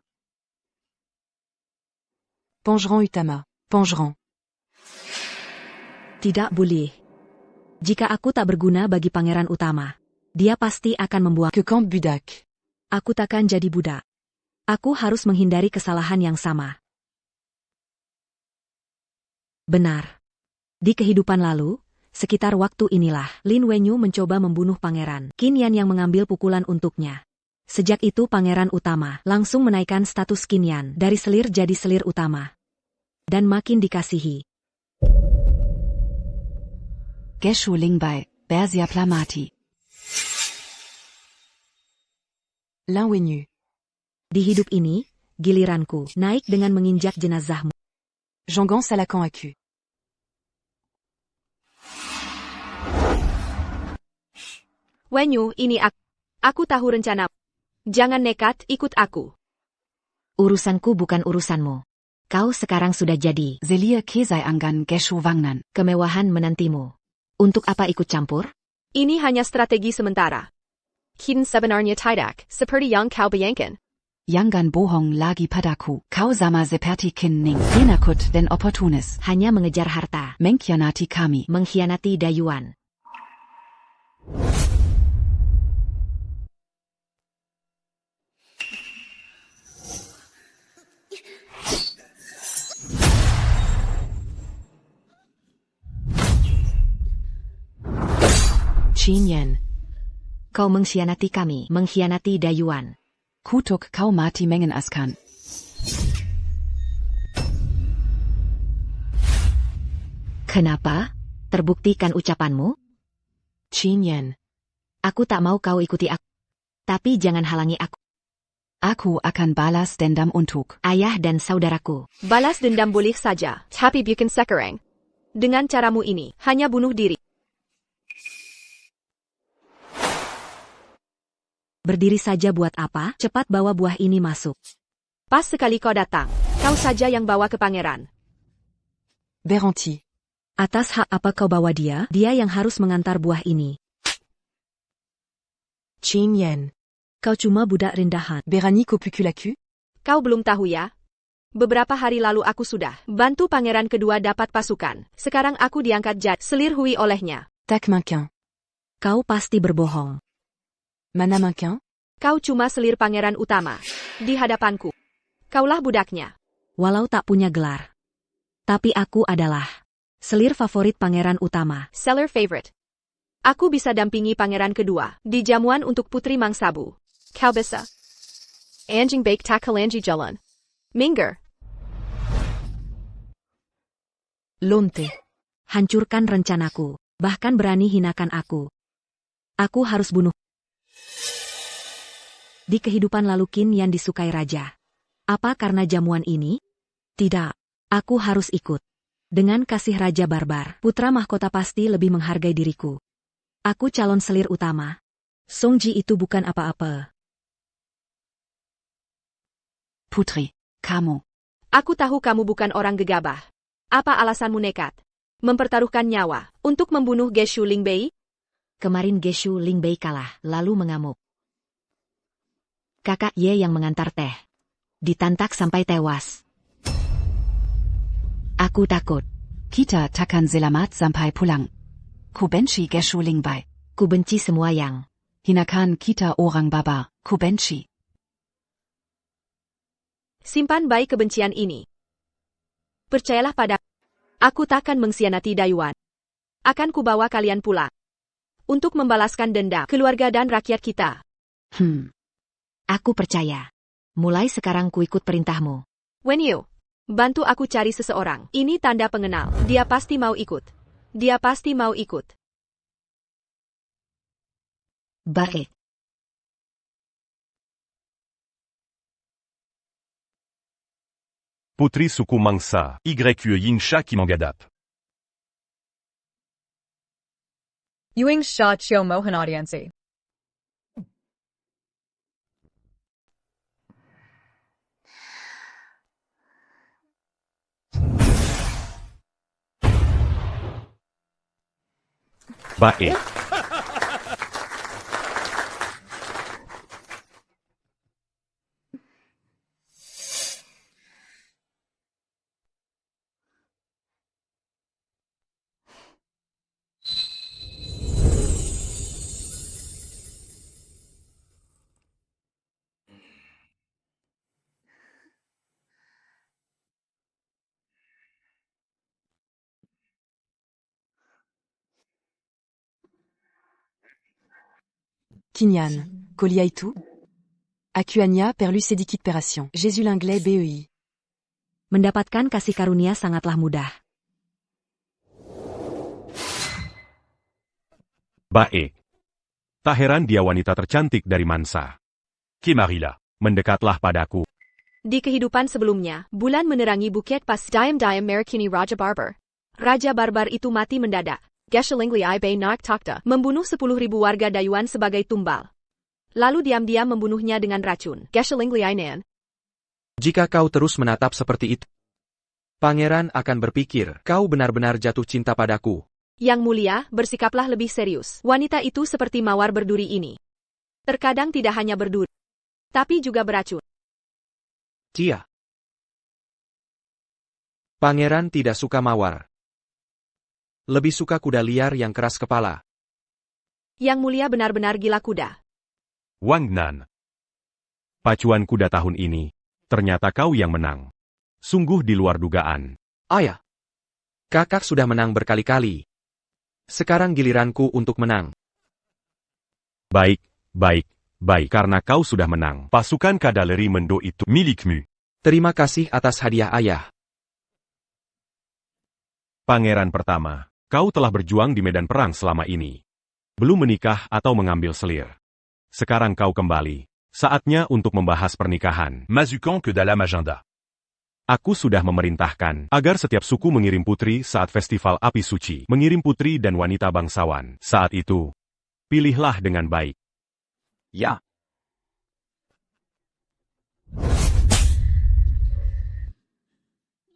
Pangeran Utama. Pangeran. Tidak boleh. Jika aku tak berguna bagi pangeran utama, Dia pasti akan membuang. Que quand Budak. Aku takkan jadi budak. Aku harus menghindari kesalahan yang sama. Benar. Di kehidupan lalu, sekitar waktu inilah, Lin Wenyu mencoba membunuh Pangeran Qin Yan yang mengambil pukulan untuknya. Sejak itu Pangeran Utama langsung menaikkan status Qin Yan dari selir jadi selir utama. Dan makin dikasihi. Geshu Lingbai, Bersia Plamati. Lin Wenyu. Di hidup ini, giliranku naik dengan menginjak jenazahmu. Jangan Salakan aku. Wenyu, ini aku. Aku tahu rencana. Jangan nekat, ikut aku. Urusanku bukan urusanmu. Kau sekarang sudah jadi. Zelia Kesai Anggan Geshu Wangnan. Kemewahan menantimu. Untuk apa ikut campur? Ini hanya strategi sementara. Qin sebenarnya tidak, seperti yang kau bayangkan. Yangan bohong lagi padaku. Kau sama seperti Qin Ning. Penakut dan oportunis. Hanya mengejar harta. Mengkhianati kami. Mengkhianati Dayuan. Qin Yan. Kau mengkhianati kami, mengkhianati Dayuan. Kutuk kau mati mengenaskan. Kenapa? Terbuktikan ucapanmu? Qin Yan. Aku tak mau kau ikuti aku. Tapi jangan halangi aku. Aku akan balas dendam untuk ayah dan saudaraku. Balas dendam boleh saja, tapi bukan sekarang. Dengan caramu ini, hanya bunuh diri. Berdiri saja buat apa? Cepat bawa buah ini masuk. Pas sekali kau datang, kau saja yang bawa ke pangeran. Beranti. Atas hak apa kau bawa dia? Dia yang harus mengantar buah ini. Qin Yan. Kau cuma budak rendahan. Berani kopukulaku? Kau belum tahu ya? Beberapa hari lalu aku sudah bantu pangeran kedua dapat pasukan. Sekarang aku diangkat jadi selir hui olehnya. Tak mankin. Kau pasti berbohong. Mana mankin? Kau cuma selir pangeran utama. Di hadapanku. Kaulah budaknya. Walau tak punya gelar. Tapi aku adalah selir favorit pangeran utama. Seller favorite. Aku bisa dampingi pangeran kedua di jamuan untuk putri Mangsabu. Kau bisa. Anjing baik tak kalanji jalan. Minggir. Lonte. Hancurkan rencanaku. Bahkan berani hinakan aku. Aku harus bunuh. Di kehidupan lalu Qin Yan disukai raja. Apa karena jamuan ini? Tidak. Aku harus ikut. Dengan kasih raja barbar, putra mahkota pasti lebih menghargai diriku. Aku calon selir utama. Song Ji itu bukan apa-apa. Putri, kamu. Aku tahu kamu bukan orang gegabah. Apa alasanmu nekat? Mempertaruhkan nyawa untuk membunuh Geshu Lingbei? Kemarin Geshu Lingbei kalah, lalu mengamuk. Kakak Ye yang mengantar teh. Ditantak sampai tewas. Aku takut. Kita takkan selamat sampai pulang. Ku benci Geshu Lingbai. Ku benci semua yang hinakan kita orang barbar. Ku benci. Simpan baik kebencian ini. Percayalah pada aku takkan mengkhianati Dayuan. Akan kubawa kalian pulang. Untuk membalaskan dendam keluarga dan rakyat kita. Aku percaya. Mulai sekarang ku ikut perintahmu. Wenyu, bantu aku cari seseorang. Ini tanda pengenal. Dia pasti mau ikut. Dia pasti mau ikut. Baik. Putri suku Mangsa, YQ Yinsha Kimangadap. Ewing Shah Chio Mohanadiansi. Baik. Kinyan, Koliaitu. Akuania per Lucédikit Pération. Jésus Linglais BEI. Mendapatkan kasih karunia sangatlah mudah. Baik. Tak heran dia wanita tercantik dari Mansa. Kemarilla. Mendekatlah padaku. Di kehidupan sebelumnya, bulan menerangi bukit pas Diam Merakini Raja Barbar. Raja Barbar itu mati mendadak. Geshelingli Ibe Nak Takta membunuh 10.000 warga Dayuan sebagai tumbal. Lalu diam-diam membunuhnya dengan racun. Geshelingli Ainan. Jika kau terus menatap seperti itu, pangeran akan berpikir kau benar-benar jatuh cinta padaku. Yang mulia, bersikaplah lebih serius. Wanita itu seperti mawar berduri ini. Terkadang tidak hanya berduri, tapi juga beracun. Cia. Pangeran tidak suka mawar. Lebih suka kuda liar yang keras kepala. Yang mulia benar-benar gila kuda. Wang Nan. Pacuan kuda tahun ini. Ternyata kau yang menang. Sungguh di luar dugaan. Ayah. Kakak sudah menang berkali-kali. Sekarang giliranku untuk menang. Baik. Karena kau sudah menang. Pasukan kavaleri Mendo itu milikmu. Terima kasih atas hadiah ayah. Pangeran pertama, kau telah berjuang di medan perang selama ini. Belum menikah atau mengambil selir. Sekarang kau kembali. Saatnya untuk membahas pernikahan. Mazukan ke dalam agenda. Aku sudah memerintahkan agar setiap suku mengirim putri saat festival api suci. Mengirim putri dan wanita bangsawan. Saat itu, pilihlah dengan baik. Ya.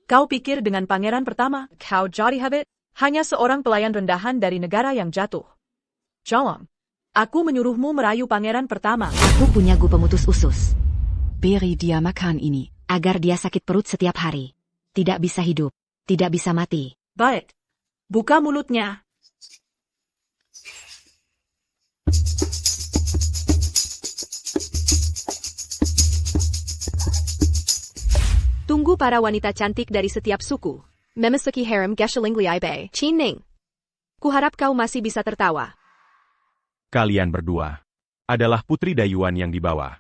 Kau pikir dengan pangeran pertama, kau jadi habit, hanya seorang pelayan rendahan dari negara yang jatuh. Jangan. Aku menyuruhmu merayu pangeran pertama. Aku punya gu pemutus usus. Beri dia makan ini. Agar dia sakit perut setiap hari. Tidak bisa hidup. Tidak bisa mati. Baik. Buka mulutnya. Tunggu para wanita cantik dari setiap suku. Memasuki harem Geshelingli Ibe. Chining. Kuharap kau masih bisa tertawa. Kalian berdua adalah putri Dayuan yang dibawa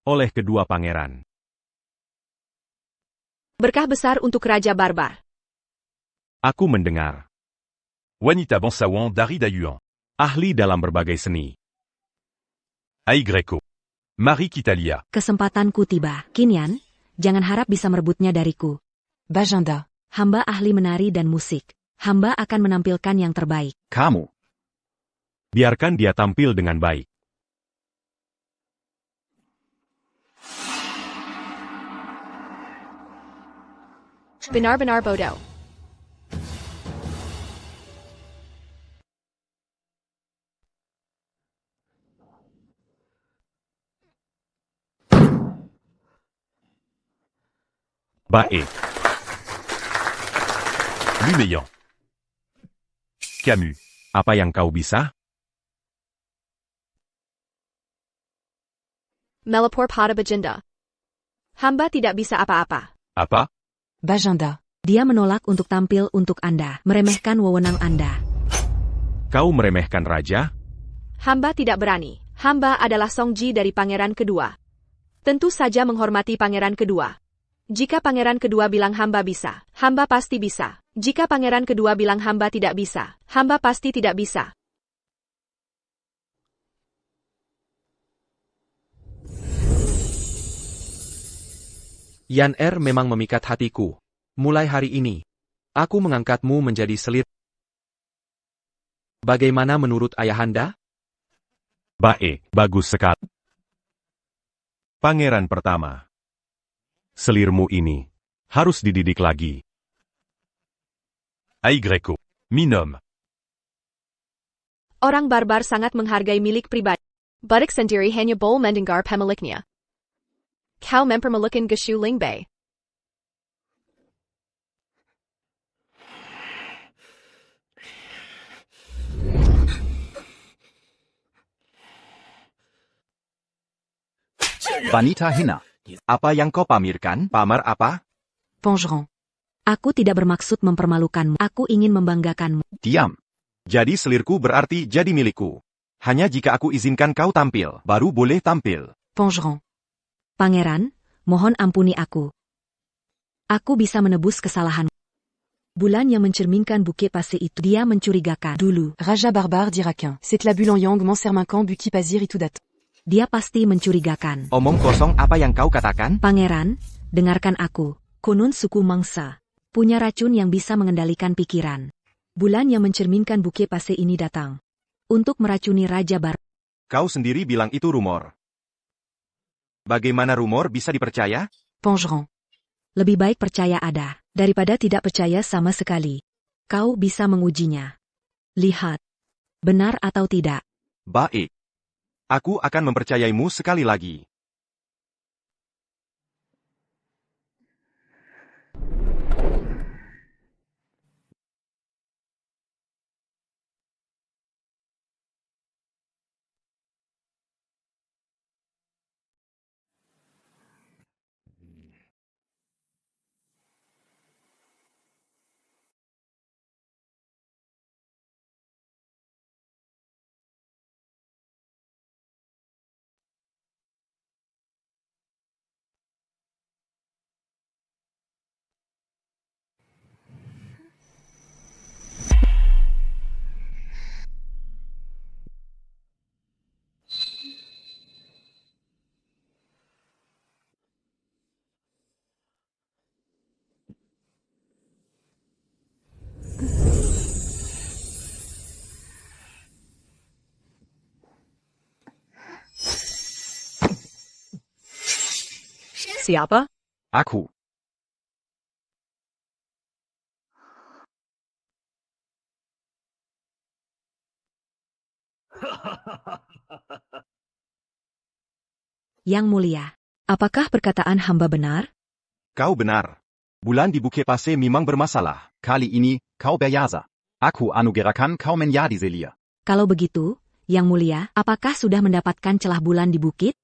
oleh kedua pangeran. Berkah besar untuk Raja Barbar. Aku mendengar. Wanita bangsawan dari Dayuan. Ahli dalam berbagai seni. Ai Greco. Marie Kitalia. Kesempatanku tiba. Kinyan, jangan harap bisa merebutnya dariku. Bajanda. Hamba ahli menari dan musik. Hamba akan menampilkan yang terbaik. Kamu. Biarkan dia tampil dengan baik. Benar-benar bodoh. Baik. Lumeyan. Camus. Apa yang kau bisa? Melapor pada Bajinda. Hamba tidak bisa apa-apa. Apa? Bajanda. Dia menolak untuk tampil untuk Anda. Meremehkan wewenang Anda. Kau meremehkan raja? Hamba tidak berani. Hamba adalah Songji dari pangeran kedua. Tentu saja menghormati pangeran kedua. Jika pangeran kedua bilang hamba bisa, hamba pasti bisa. Jika pangeran kedua bilang hamba tidak bisa, hamba pasti tidak bisa. Yan memang memikat hatiku. Mulai hari ini, aku mengangkatmu menjadi selir. Bagaimana menurut ayahanda? Baik, bagus sekali. Pangeran pertama. Selirmu ini harus dididik lagi. Ai Greco. Minom. Orang barbar sangat menghargai milik pribadi. Budak sendiri hanya bol mendengar pemiliknya. Kau mempermalukan Geshu Lingbei. Wanita hina. Apa yang kau pamerkan? Pamar apa? Pongeron. Aku tidak bermaksud mempermalukanmu. Aku ingin membanggakanmu. Diam. Jadi selirku berarti jadi milikku. Hanya jika aku izinkan kau tampil, baru boleh tampil. Pangeran. Pangeran, mohon ampuni aku. Aku bisa menebus kesalahan. Bulan yang mencerminkan bukit pasir itu, dia mencurigakan dulu. Raja barbare d'Iraquin. C'est la bulle en yang Mansermincan buki pasir itu dat. Dia pasti mencurigakan. Omong kosong apa yang kau katakan? Pangeran, dengarkan aku. Konon suku Mangsa punya racun yang bisa mengendalikan pikiran. Bulan yang mencerminkan bukit pasir ini datang untuk meracuni Raja Bar. Kau sendiri bilang itu rumor. Bagaimana rumor bisa dipercaya? Pangeran. Lebih baik percaya ada daripada tidak percaya sama sekali. Kau bisa mengujinya. Lihat, benar atau tidak. Baik. Aku akan mempercayaimu sekali lagi. Siapa? Aku. Yang Mulia, apakah perkataan hamba benar? Kau benar. Bulan di Bukit Pasir memang bermasalah. Kali ini, kau berjasa. Aku anugerahkan kau menjadi Zelia. Kalau begitu, Yang Mulia, apakah sudah mendapatkan celah bulan di bukit?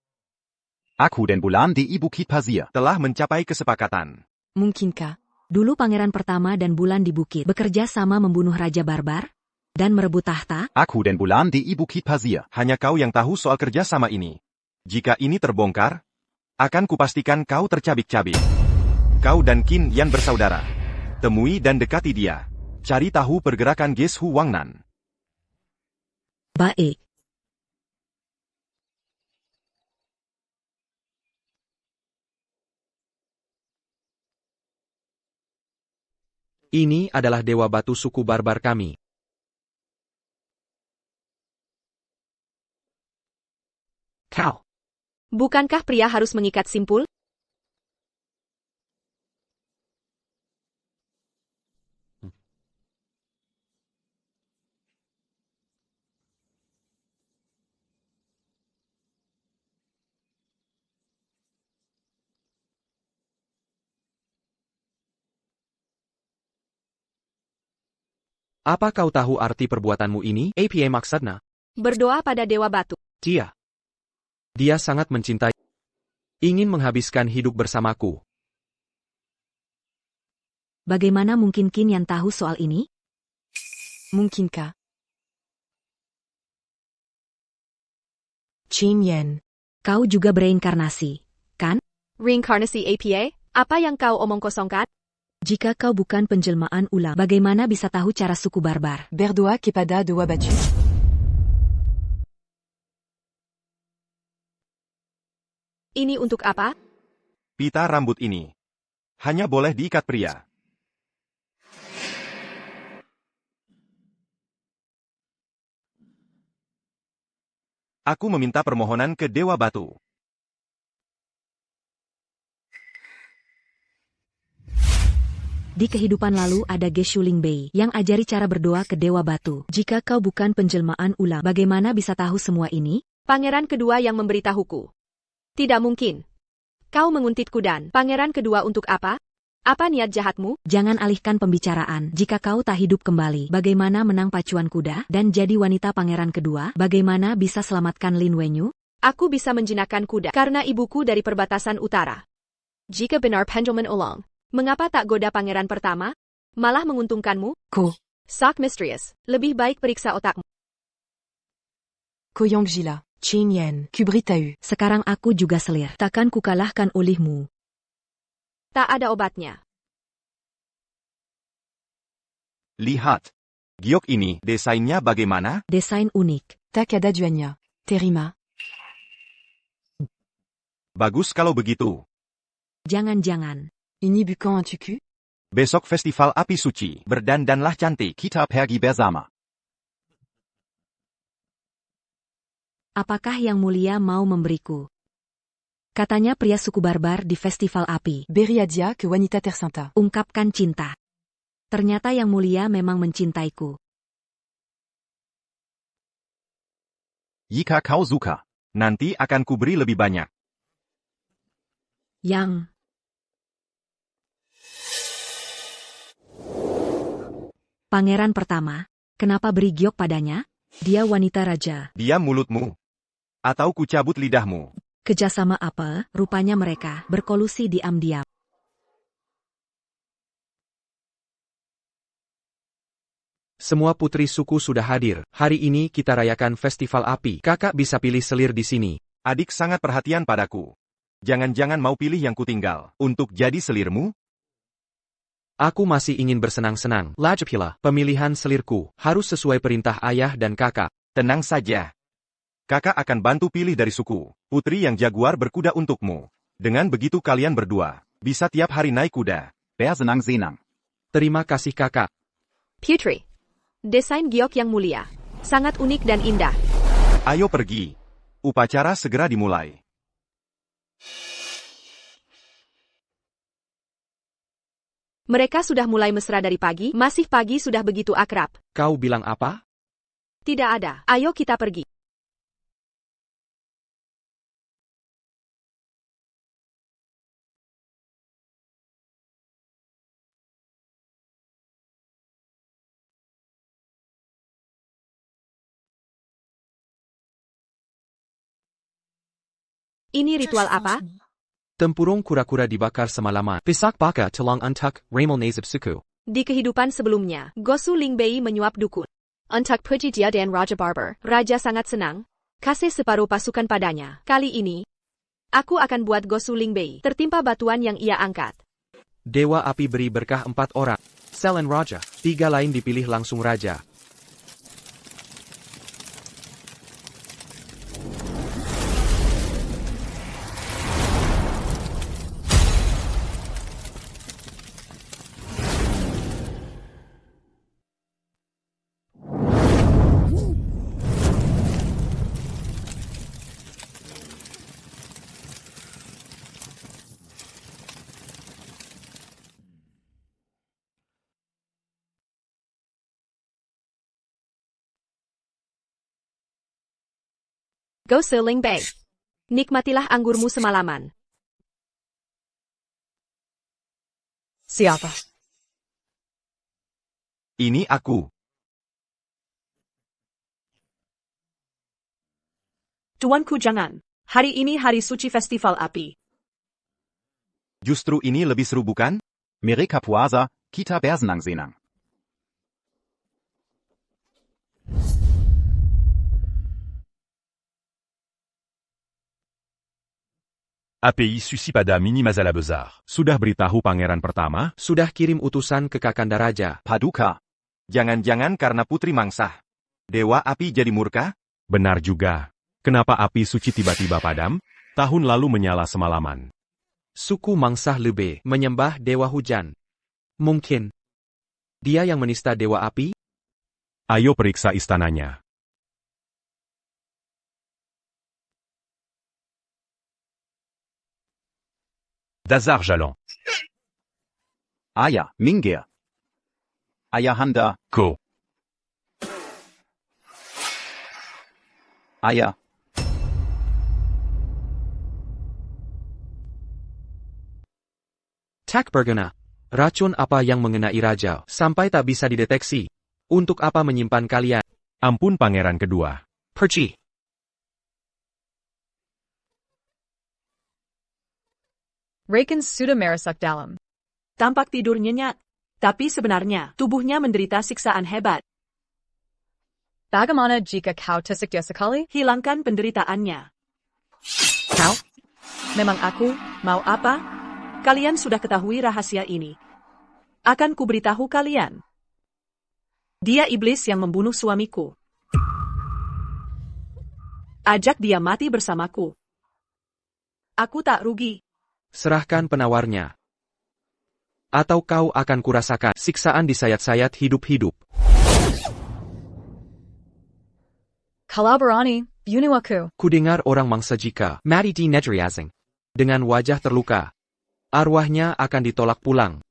Aku dan Bulan di Bukit Pasir telah mencapai kesepakatan. Mungkinkah? Dulu Pangeran Pertama dan Bulan di bukit bekerja sama membunuh Raja Barbar dan merebut tahta. Aku dan Bulan di Bukit Pasir. Hanya kau yang tahu soal kerjasama ini. Jika ini terbongkar, akan kupastikan kau tercabik-cabik. Kau dan Qin Yan bersaudara. Temui dan dekati dia. Cari tahu pergerakan Geshu Wangnan. Baik. Ini adalah dewa batu suku barbar kami. Kau. Bukankah pria harus mengikat simpul? Apa kau tahu arti perbuatanmu ini? Apa maksudnya? Berdoa pada Dewa Batu. Dia sangat mencintai. Ingin menghabiskan hidup bersamaku. Bagaimana mungkin Qin Yan tahu soal ini? Mungkinkah? Qin Yan. Kau juga bereinkarnasi, kan? Reinkarnasi APA? Apa yang kau omong kosongkan? Jika kau bukan penjelmaan ulang, bagaimana bisa tahu cara suku barbar? Berdoa kepada Dewa Batu. Ini untuk apa? Pita rambut ini hanya boleh diikat pria. Aku meminta permohonan ke Dewa Batu. Di kehidupan lalu ada Geshu Lingbei yang ajari cara berdoa ke Dewa Batu. Jika kau bukan penjelmaan ulang, bagaimana bisa tahu semua ini? Pangeran kedua yang memberitahuku. Tidak mungkin. Kau menguntit kudan. Pangeran kedua untuk apa? Apa niat jahatmu? Jangan alihkan pembicaraan. Jika kau tak hidup kembali, bagaimana menang pacuan kuda dan jadi wanita pangeran kedua? Bagaimana bisa selamatkan Lin Wenyu? Aku bisa menjinakkan kuda karena ibuku dari perbatasan utara. Jika benar pendulum ulang, mengapa tak goda pangeran pertama? Malah menguntungkanmu? Ko. Sok misterius. Lebih baik periksa otakmu. Koyangjila, Chinyen, Kubritau. Sekarang aku juga selir. Takkan kukalahkan olehmu. Tak ada obatnya. Lihat. Giok ini, desainnya bagaimana? Desain unik. Takada Duanya. Terima. Bagus kalau begitu. Jangan-jangan. Ini bukan untukku? Besok festival api suci. Berdandanlah cantik. Kita pergi bersama. Apakah Yang Mulia mau memberiku? Katanya pria suku barbar di festival api. Beri hadiah ke wanita tercinta. Ungkapkan cinta. Ternyata Yang Mulia memang mencintaiku. Jika kau suka, nanti akan kuberi lebih banyak. Yang Pangeran pertama, kenapa beri giok padanya? Dia wanita raja. Diam mulutmu. Atau ku cabut lidahmu. Kerjasama apa? Rupanya mereka berkolusi diam-diam. Semua putri suku sudah hadir. Hari ini kita rayakan festival api. Kakak bisa pilih selir di sini. Adik sangat perhatian padaku. Jangan-jangan mau pilih yang kutinggal. Untuk jadi selirmu? Aku masih ingin bersenang-senang. Lajapila, pemilihan selirku harus sesuai perintah ayah dan kakak. Tenang saja. Kakak akan bantu pilih dari suku. Putri yang jaguar berkuda untukmu. Dengan begitu kalian berdua bisa tiap hari naik kuda. Bersenang-senang. Terima kasih kakak. Putri. Desain giok Yang Mulia. Sangat unik dan indah. Ayo pergi. Upacara segera dimulai. Mereka sudah mulai mesra dari pagi, masih pagi sudah begitu akrab. Kau bilang apa? Tidak ada. Ayo kita pergi. Ini ritual apa? Tempurung kura-kura dibakar semalaman. Pisak baka telang antak, ramel nazib suku. Di kehidupan sebelumnya, Gosu Lingbei menyuap dukun. Untuk puji dia dan Raja Barber, Raja sangat senang. Kasih separuh pasukan padanya. Kali ini, aku akan buat Gosu Lingbei tertimpa batuan yang ia angkat. Dewa api beri berkah 4 orang. Selen Raja, 3 lain dipilih langsung Raja. Gosu Lingbei. Nikmatilah anggurmu semalaman. Siapa? Ini aku. Tuanku jangan. Hari ini hari suci festival api. Justru ini lebih seru bukan? Mereka puasa, kita bersenang-senang. API Susipada Mini Mazala Besar. Sudah beritahu pangeran pertama? Sudah kirim utusan ke Kakanda Raja. Paduka. Jangan-jangan karena putri mangsah. Dewa api jadi murka? Benar juga. Kenapa api suci tiba-tiba padam? Tahun lalu menyala semalaman. Suku Mangsah Lebe menyembah Dewa Hujan. Mungkin dia yang menista Dewa Api? Ayo periksa istananya. Dazar Jalan. Ayah, minggir. Ayahanda. Ko. Ayah. Tak berguna. Racun apa yang mengenai Raja sampai tak bisa dideteksi? Untuk apa menyimpan kalian? Ampun pangeran kedua. Perci. Raken sudah merusak dalam. Tampak tidur nyenyak. Tapi sebenarnya, tubuhnya menderita siksaan hebat. Bagaimana jika kau tusuk dia sekali? Hilangkan penderitaannya. Kau? Memang aku, mau apa? Kalian sudah ketahui rahasia ini. Akan kuberitahu kalian. Dia iblis yang membunuh suamiku. Ajak dia mati bersamaku. Aku tak rugi. Serahkan penawarnya. Atau kau akan kurasakan siksaan disayat-sayat hidup-hidup. Kalau berani, bunuh aku. Kudengar orang mangsa jika Mati di negeri asing. dengan wajah terluka, arwahnya akan ditolak pulang.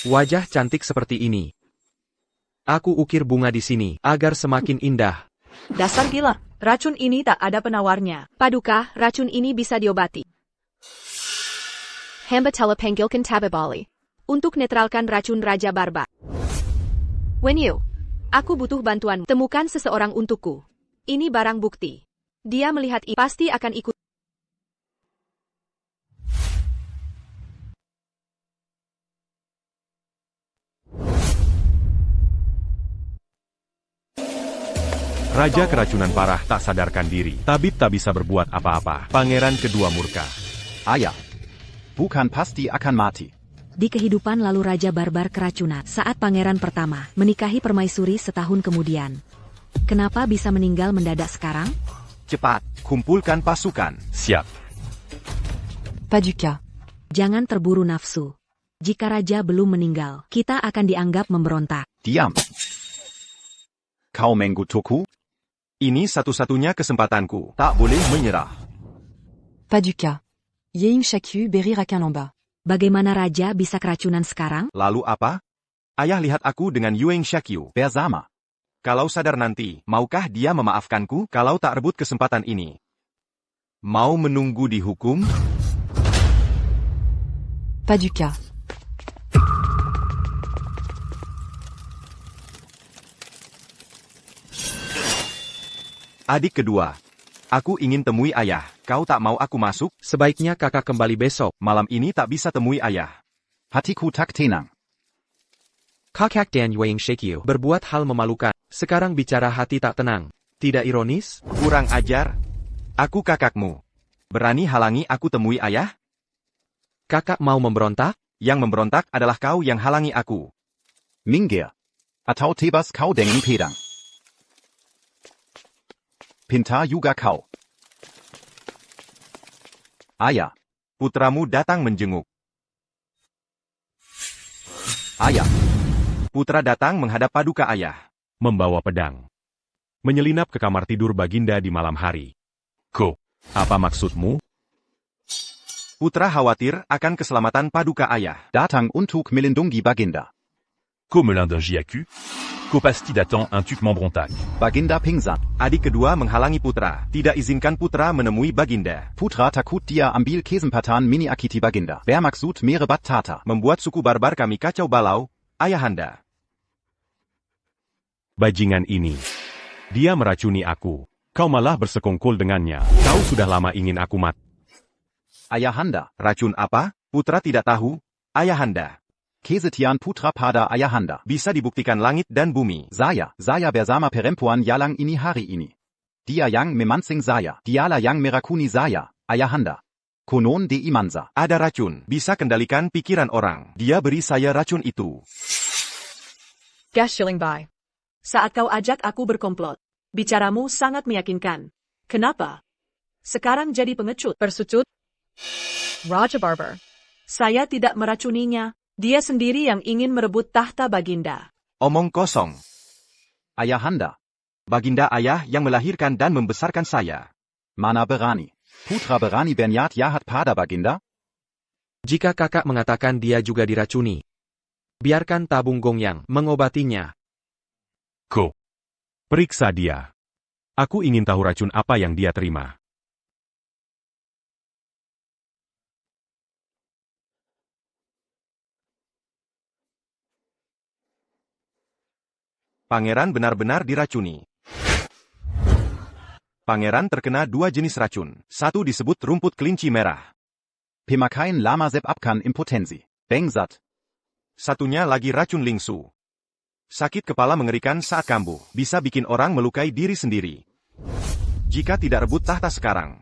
Wajah cantik seperti ini. Aku ukir bunga di sini agar semakin indah. Dasar gila, racun ini tak ada penawarnya. Paduka, racun ini bisa diobati. Hamba telah panggilkan Tabibali untuk netralkan racun Raja Barbar. Wenyu, aku butuh bantuan. Temukan seseorang untukku. Ini barang bukti. Dia melihat pasti akan ikut. Raja keracunan parah tak sadarkan diri. Tabib tak bisa berbuat apa-apa. Pangeran kedua murka. Ayah. Bukan pasti akan mati. Di kehidupan lalu Raja Barbar keracunan saat pangeran pertama menikahi permaisuri setahun kemudian. Kenapa bisa meninggal mendadak sekarang? Cepat, kumpulkan pasukan. Siap. Paduka. Jangan terburu nafsu. Jika raja belum meninggal, kita akan dianggap memberontak. Diam. Kau mengutukku? Ini satu-satunya kesempatanku. Tak boleh menyerah. Paduka. Yeing Shakyu Beri Rakanamba. Bagaimana raja bisa keracunan sekarang? Lalu apa? Ayah lihat aku dengan Yueng Shakyu. Bersama. Kalau sadar nanti, maukah dia memaafkanku kalau tak rebut kesempatan ini? Mau menunggu dihukum? Paduka. Adik kedua. Aku ingin temui ayah. Kau tak mau aku masuk? Sebaiknya kakak kembali besok. Malam ini tak bisa temui ayah. Hatiku tak tenang. Kakak dan Yueng Shakyu. Berbuat hal memalukan. Sekarang bicara hati tak tenang. Tidak ironis? Kurang ajar. Aku kakakmu. Berani halangi aku temui ayah? Kakak mau memberontak? Yang memberontak adalah kau yang halangi aku. Minggir. Atau tebas kau dengan pedang. Pintar juga kau. Ayah. Putramu datang menjenguk. Ayah. Putra datang menghadap paduka ayah. Membawa pedang. Menyelinap ke kamar tidur Baginda di malam hari. Ko, apa maksudmu? Putra khawatir akan keselamatan paduka ayah. Datang untuk melindungi Baginda. Comelin d'un Jiaku. Copasti datant un tuc membrontac. Baginda pingsan. Adik kedua menghalangi putra. Tidak izinkan putra menemui Baginda. Putra takut dia ambil kesempatan mini akiti Baginda. Bermaksud merebut tata. Membuat suku barbar kami kacau balau, ayahanda. Bajingan ini. Dia meracuni aku. Kau malah bersekongkol dengannya. Kau sudah lama ingin aku mati. Ayahanda. Racun apa? Putra tidak tahu. Ayahanda. Kesetiaan putra pada ayahanda. Bisa dibuktikan langit dan bumi. Saya bersama perempuan yalang ini hari ini. Dia yang memancing saya. Dialah yang merakuni saya, ayahanda. Konon de imanza. Ada racun. Bisa kendalikan pikiran orang. Dia beri saya racun itu. Gas shilling by. Saat kau ajak aku berkomplot, bicaramu sangat meyakinkan. Kenapa? Sekarang jadi pengecut. Bersucut. Raja Barbar. Saya tidak meracuninya. Dia sendiri yang ingin merebut tahta Baginda. Omong kosong. Ayahanda. Baginda ayah yang melahirkan dan membesarkan saya. Mana berani. Putra berani berniat jahat pada Baginda? Jika kakak mengatakan dia juga diracuni, biarkan tabung Gongyang mengobatinya. Ko. Periksa dia. Aku ingin tahu racun apa yang dia terima. Pangeran benar-benar diracuni. Pangeran terkena 2 jenis racun. Satu disebut rumput kelinci merah. Pemakaian lama sebabkan impotensi. Bengsat. Satunya lagi racun lingsu. Sakit kepala mengerikan saat kambuh, bisa bikin orang melukai diri sendiri. Jika tidak rebut tahta sekarang,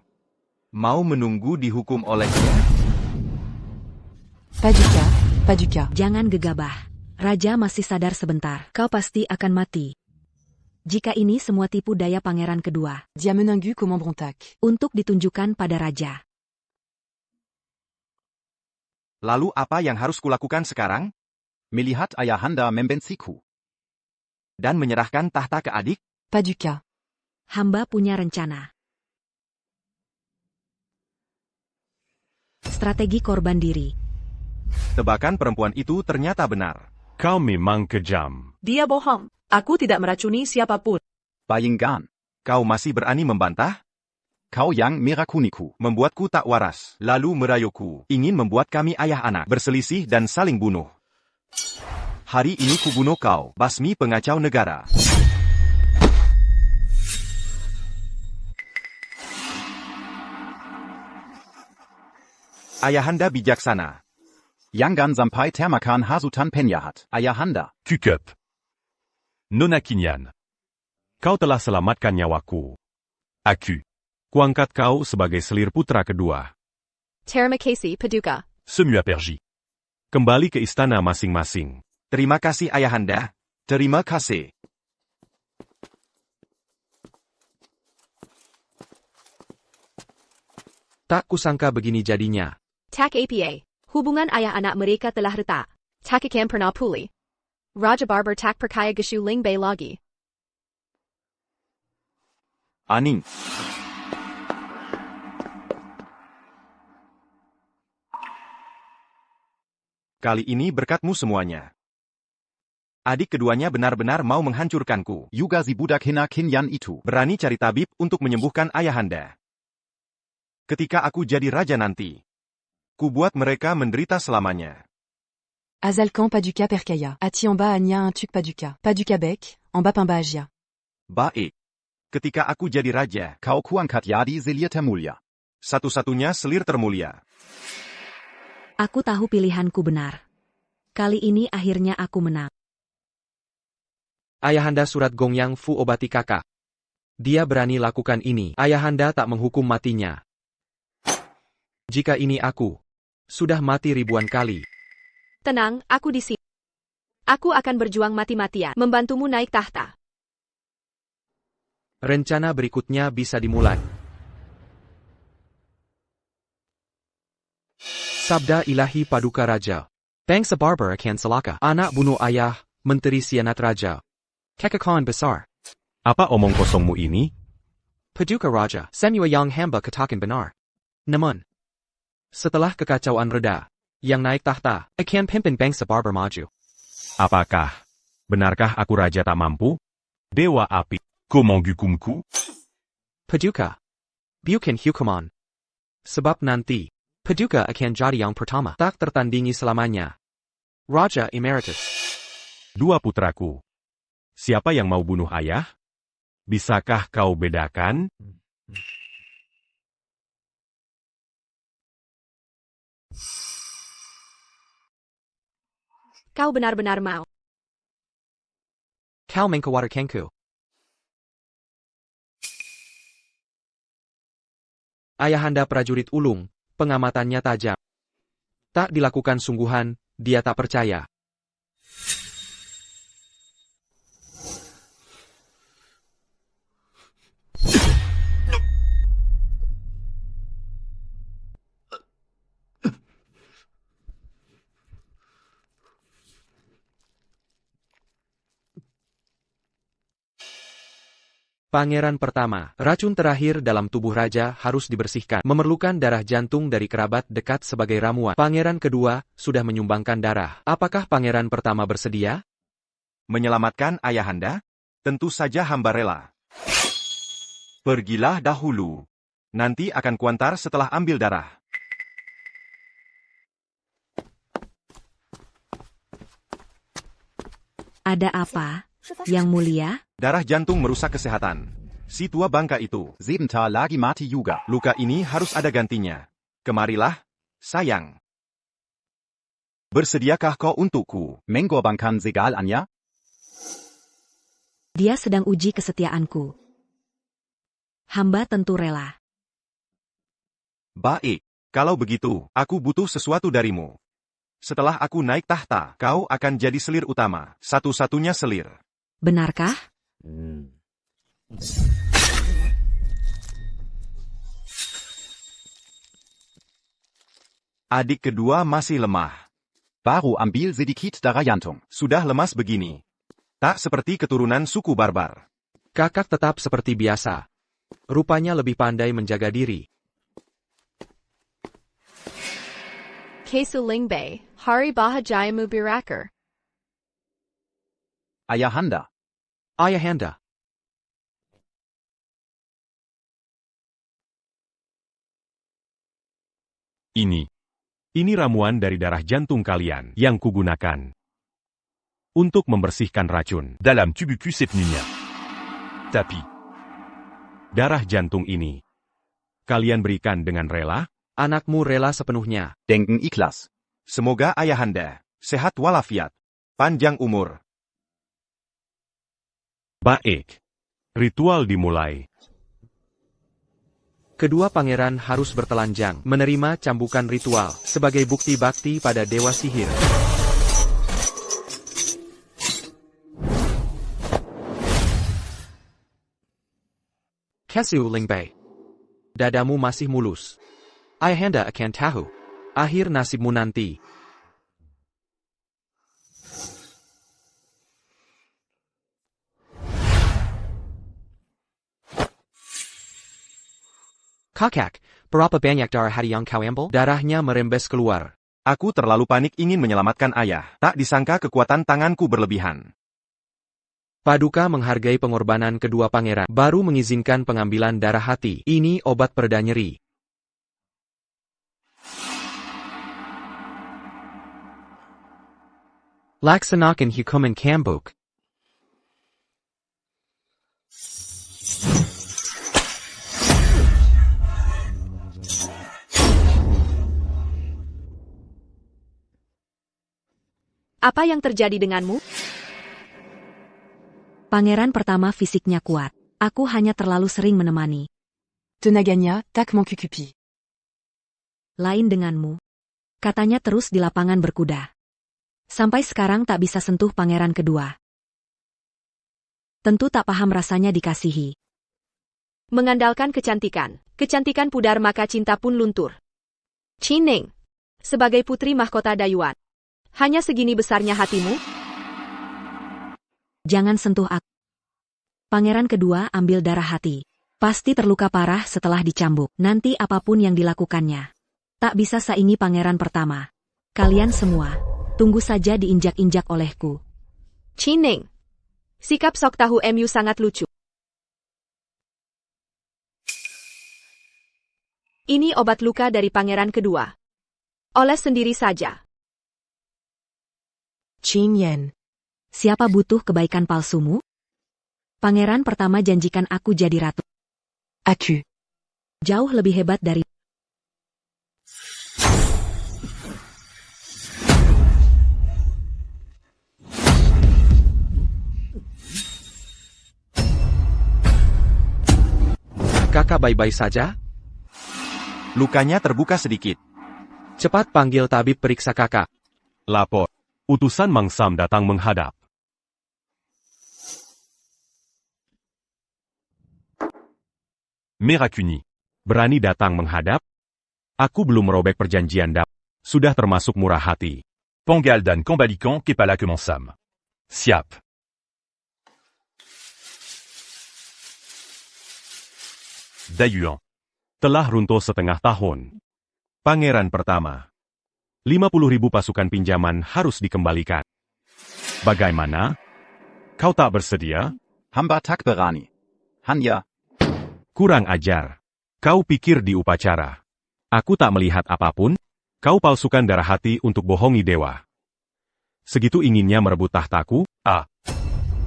mau menunggu dihukum olehnya? Pas du cas, pas du cas. Jangan gegabah. Raja masih sadar sebentar. Kau pasti akan mati. Jika ini semua tipu daya pangeran kedua. Dia menunggu comment Brontak. Untuk ditunjukkan pada raja. Lalu apa yang harus kulakukan sekarang? Melihat ayahanda membenciku. Dan menyerahkan tahta ke adik? Pas du cas. Hamba punya rencana. Strategi korban diri. Tebakan perempuan itu ternyata benar. Kau memang kejam. Dia bohong. Aku tidak meracuni siapapun. Bayangkan, kau masih berani membantah? Kau yang merakuniku, membuatku tak waras, lalu merayuku, ingin membuat kami ayah anak berselisih dan saling bunuh. Hari ini kubunuh kau, basmi pengacau negara. Ayahanda bijaksana. Jangan sampai termakan hasutan penjahat, Ayahanda. Kukup. Nona Kinyan. Kau telah selamatkan nyawaku. Aku. Kuangkat kau sebagai selir putra kedua. Termakasi Paduka. Semua pergi. Kembali ke istana masing-masing. Terima kasih Ayahanda. Terima kasih. Tak kusangka begini jadinya. Tak apa. Hubungan ayah anak mereka telah retak. Tak akan pernah pulih. Raja Barbar tak percaya Geshu Ling Bei lagi. Aning. Kali ini berkatmu semuanya. Adik keduanya benar-benar mau menghancurkanku. Juga si budak hina Kinyan itu berani cari tabib untuk menyembuhkan ayahanda. Ketika aku jadi raja nanti, ku buat mereka menderita selamanya. Azalkan pas du cas Perkaya. Ati en bas Anya un tuk pas du cas. Pas du cas Bek, en bas Pimba Agia. Baik. Ketika aku jadi raja, kau kuangkat jadi selir termulia. Satu-satunya selir termulia. Aku tahu pilihanku benar. Kali ini akhirnya aku menang. Ayahanda surat Gongyang Fu obati kakak. Dia berani lakukan ini. Ayahanda tak menghukum matinya. Jika ini aku, sudah mati ribuan kali. Tenang, aku di sini. Aku akan berjuang mati-matian, membantumu naik tahta. Rencana berikutnya bisa dimulai. Sabda ilahi Paduka Raja. Bangsa Barbar akan celaka. Anak bunuh ayah, menteri sianat raja. Kekakawan besar. Apa omong kosongmu ini? Paduka Raja. Semua yang hamba katakan benar. Namun, Setelah kekacauan reda, yang naik tahta akan pimpin bangsa Barbar maju. Apakah? Benarkah aku raja tak mampu? Dewa api. Comment gukumku? Paduka. Bukan hukuman. Sebab nanti, Paduka akan jadi yang pertama. tak tertandingi selamanya. Raja Emeritus. Dua putraku. Siapa yang mau bunuh ayah? Bisakah kau bedakan? Kau benar-benar mau. Kau mengkhawatirkanku. Ayahanda prajurit ulung, pengamatannya tajam. Tak dilakukan sungguhan, dia tak percaya. Pangeran pertama, racun terakhir dalam tubuh raja harus dibersihkan. Memerlukan darah jantung dari kerabat dekat sebagai ramuan. Pangeran kedua sudah menyumbangkan darah. Apakah pangeran pertama bersedia? Menyelamatkan ayahanda? Tentu saja hamba rela. Pergilah dahulu. Nanti akan kuantar setelah ambil darah. Ada apa, Yang Mulia? Darah jantung merusak kesehatan. Si tua bangka itu, sebentar lagi mati juga. Luka ini harus ada gantinya. Kemarilah, sayang. Bersediakah kau untukku mengorbankan segalanya? Dia sedang uji kesetiaanku. Hamba tentu rela. Baik, kalau begitu, aku butuh sesuatu darimu. Setelah aku naik tahta, kau akan jadi selir utama, satu-satunya selir. Benarkah? Adik kedua masih lemah. Baru ambil sedikit darah jantung. Sudah lemas begini. Tak seperti keturunan suku barbar. Kakak tetap seperti biasa. Rupanya lebih pandai menjaga diri. Kesu Lingbei, Hari Bahajaya Mubirakar. Ayahanda. Ayahanda. Ini ramuan dari darah jantung kalian yang kugunakan untuk membersihkan racun. Dalam tubuhku sepnunya. Tapi, Darah jantung ini kalian berikan dengan rela? Anakmu rela sepenuhnya. Denken ikhlas. Semoga ayahanda sehat walafiat, panjang umur. Baik. Ritual dimulai. Kedua pangeran harus bertelanjang menerima cambukan ritual sebagai bukti bakti pada dewa sihir. Kesu Lingbei. Dadamu masih mulus. Ayahanda akan tahu akhir nasibmu nanti. Kakak, berapa banyak darah hati yang kau ambil? Darahnya merembes keluar. Aku terlalu panik ingin menyelamatkan ayah. Tak disangka kekuatan tanganku berlebihan. Paduka menghargai pengorbanan kedua pangeran, baru mengizinkan pengambilan darah hati. Ini obat pereda nyeri. Laksanakan hukuman cambuk. Apa yang terjadi denganmu? Pangeran pertama fisiknya kuat. Aku hanya terlalu sering menemani. Tenaganya, tak m'occupi. Lain denganmu. Katanya terus di lapangan berkuda. Sampai sekarang tak bisa sentuh pangeran kedua. Tentu tak paham rasanya dikasihi. Mengandalkan kecantikan pudar maka cinta pun luntur. Cining, sebagai putri mahkota Dayuan, hanya segini besarnya hatimu? Jangan sentuh aku. Pangeran kedua ambil darah hati. Pasti terluka parah setelah dicambuk. Nanti apapun yang dilakukannya. Tak bisa saingi pangeran pertama. Kalian semua, tunggu saja diinjak-injak olehku. Cining, sikap sok tahu MU sangat lucu. Ini obat luka dari pangeran kedua. Oles sendiri saja. Qin Yan. Siapa butuh kebaikan palsumu? Pangeran pertama janjikan aku jadi ratu. Aku. Jauh lebih hebat dari... Kakak baik-baik saja? Lukanya terbuka sedikit. Cepat panggil tabib periksa kakak. Lapor. Utusan Mang Sam datang menghadap. Merakuni. Berani datang menghadap? Aku belum merobek perjanjian sudah termasuk murah hati. Pangal dan Kambalikan Kepala Kemensam. Siap. Dayuan. Telah runtuh setengah tahun. Pangeran pertama. 50.000 pasukan pinjaman harus dikembalikan. Bagaimana? Kau tak bersedia? Hamba tak berani. Hanya. Kurang ajar. Kau pikir di upacara aku tak melihat apapun? Kau palsukan darah hati untuk bohongi dewa. Segitu inginnya merebut tahtaku?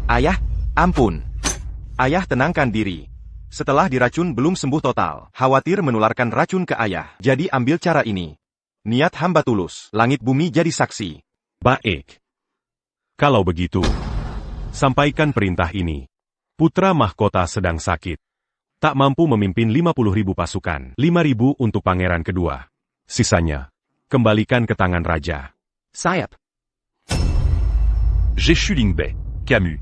Ayah, ampun. Ayah tenangkan diri. Setelah diracun belum sembuh total. Khawatir menularkan racun ke ayah. Jadi ambil cara ini. Niat hamba tulus. Langit bumi jadi saksi. Baik. Kalau begitu, sampaikan perintah ini. Putra mahkota sedang sakit. Tak mampu memimpin 50.000 pasukan. 5.000 untuk pangeran kedua. Sisanya, kembalikan ke tangan raja. Sayap. J'ai Shulingbe, Camus.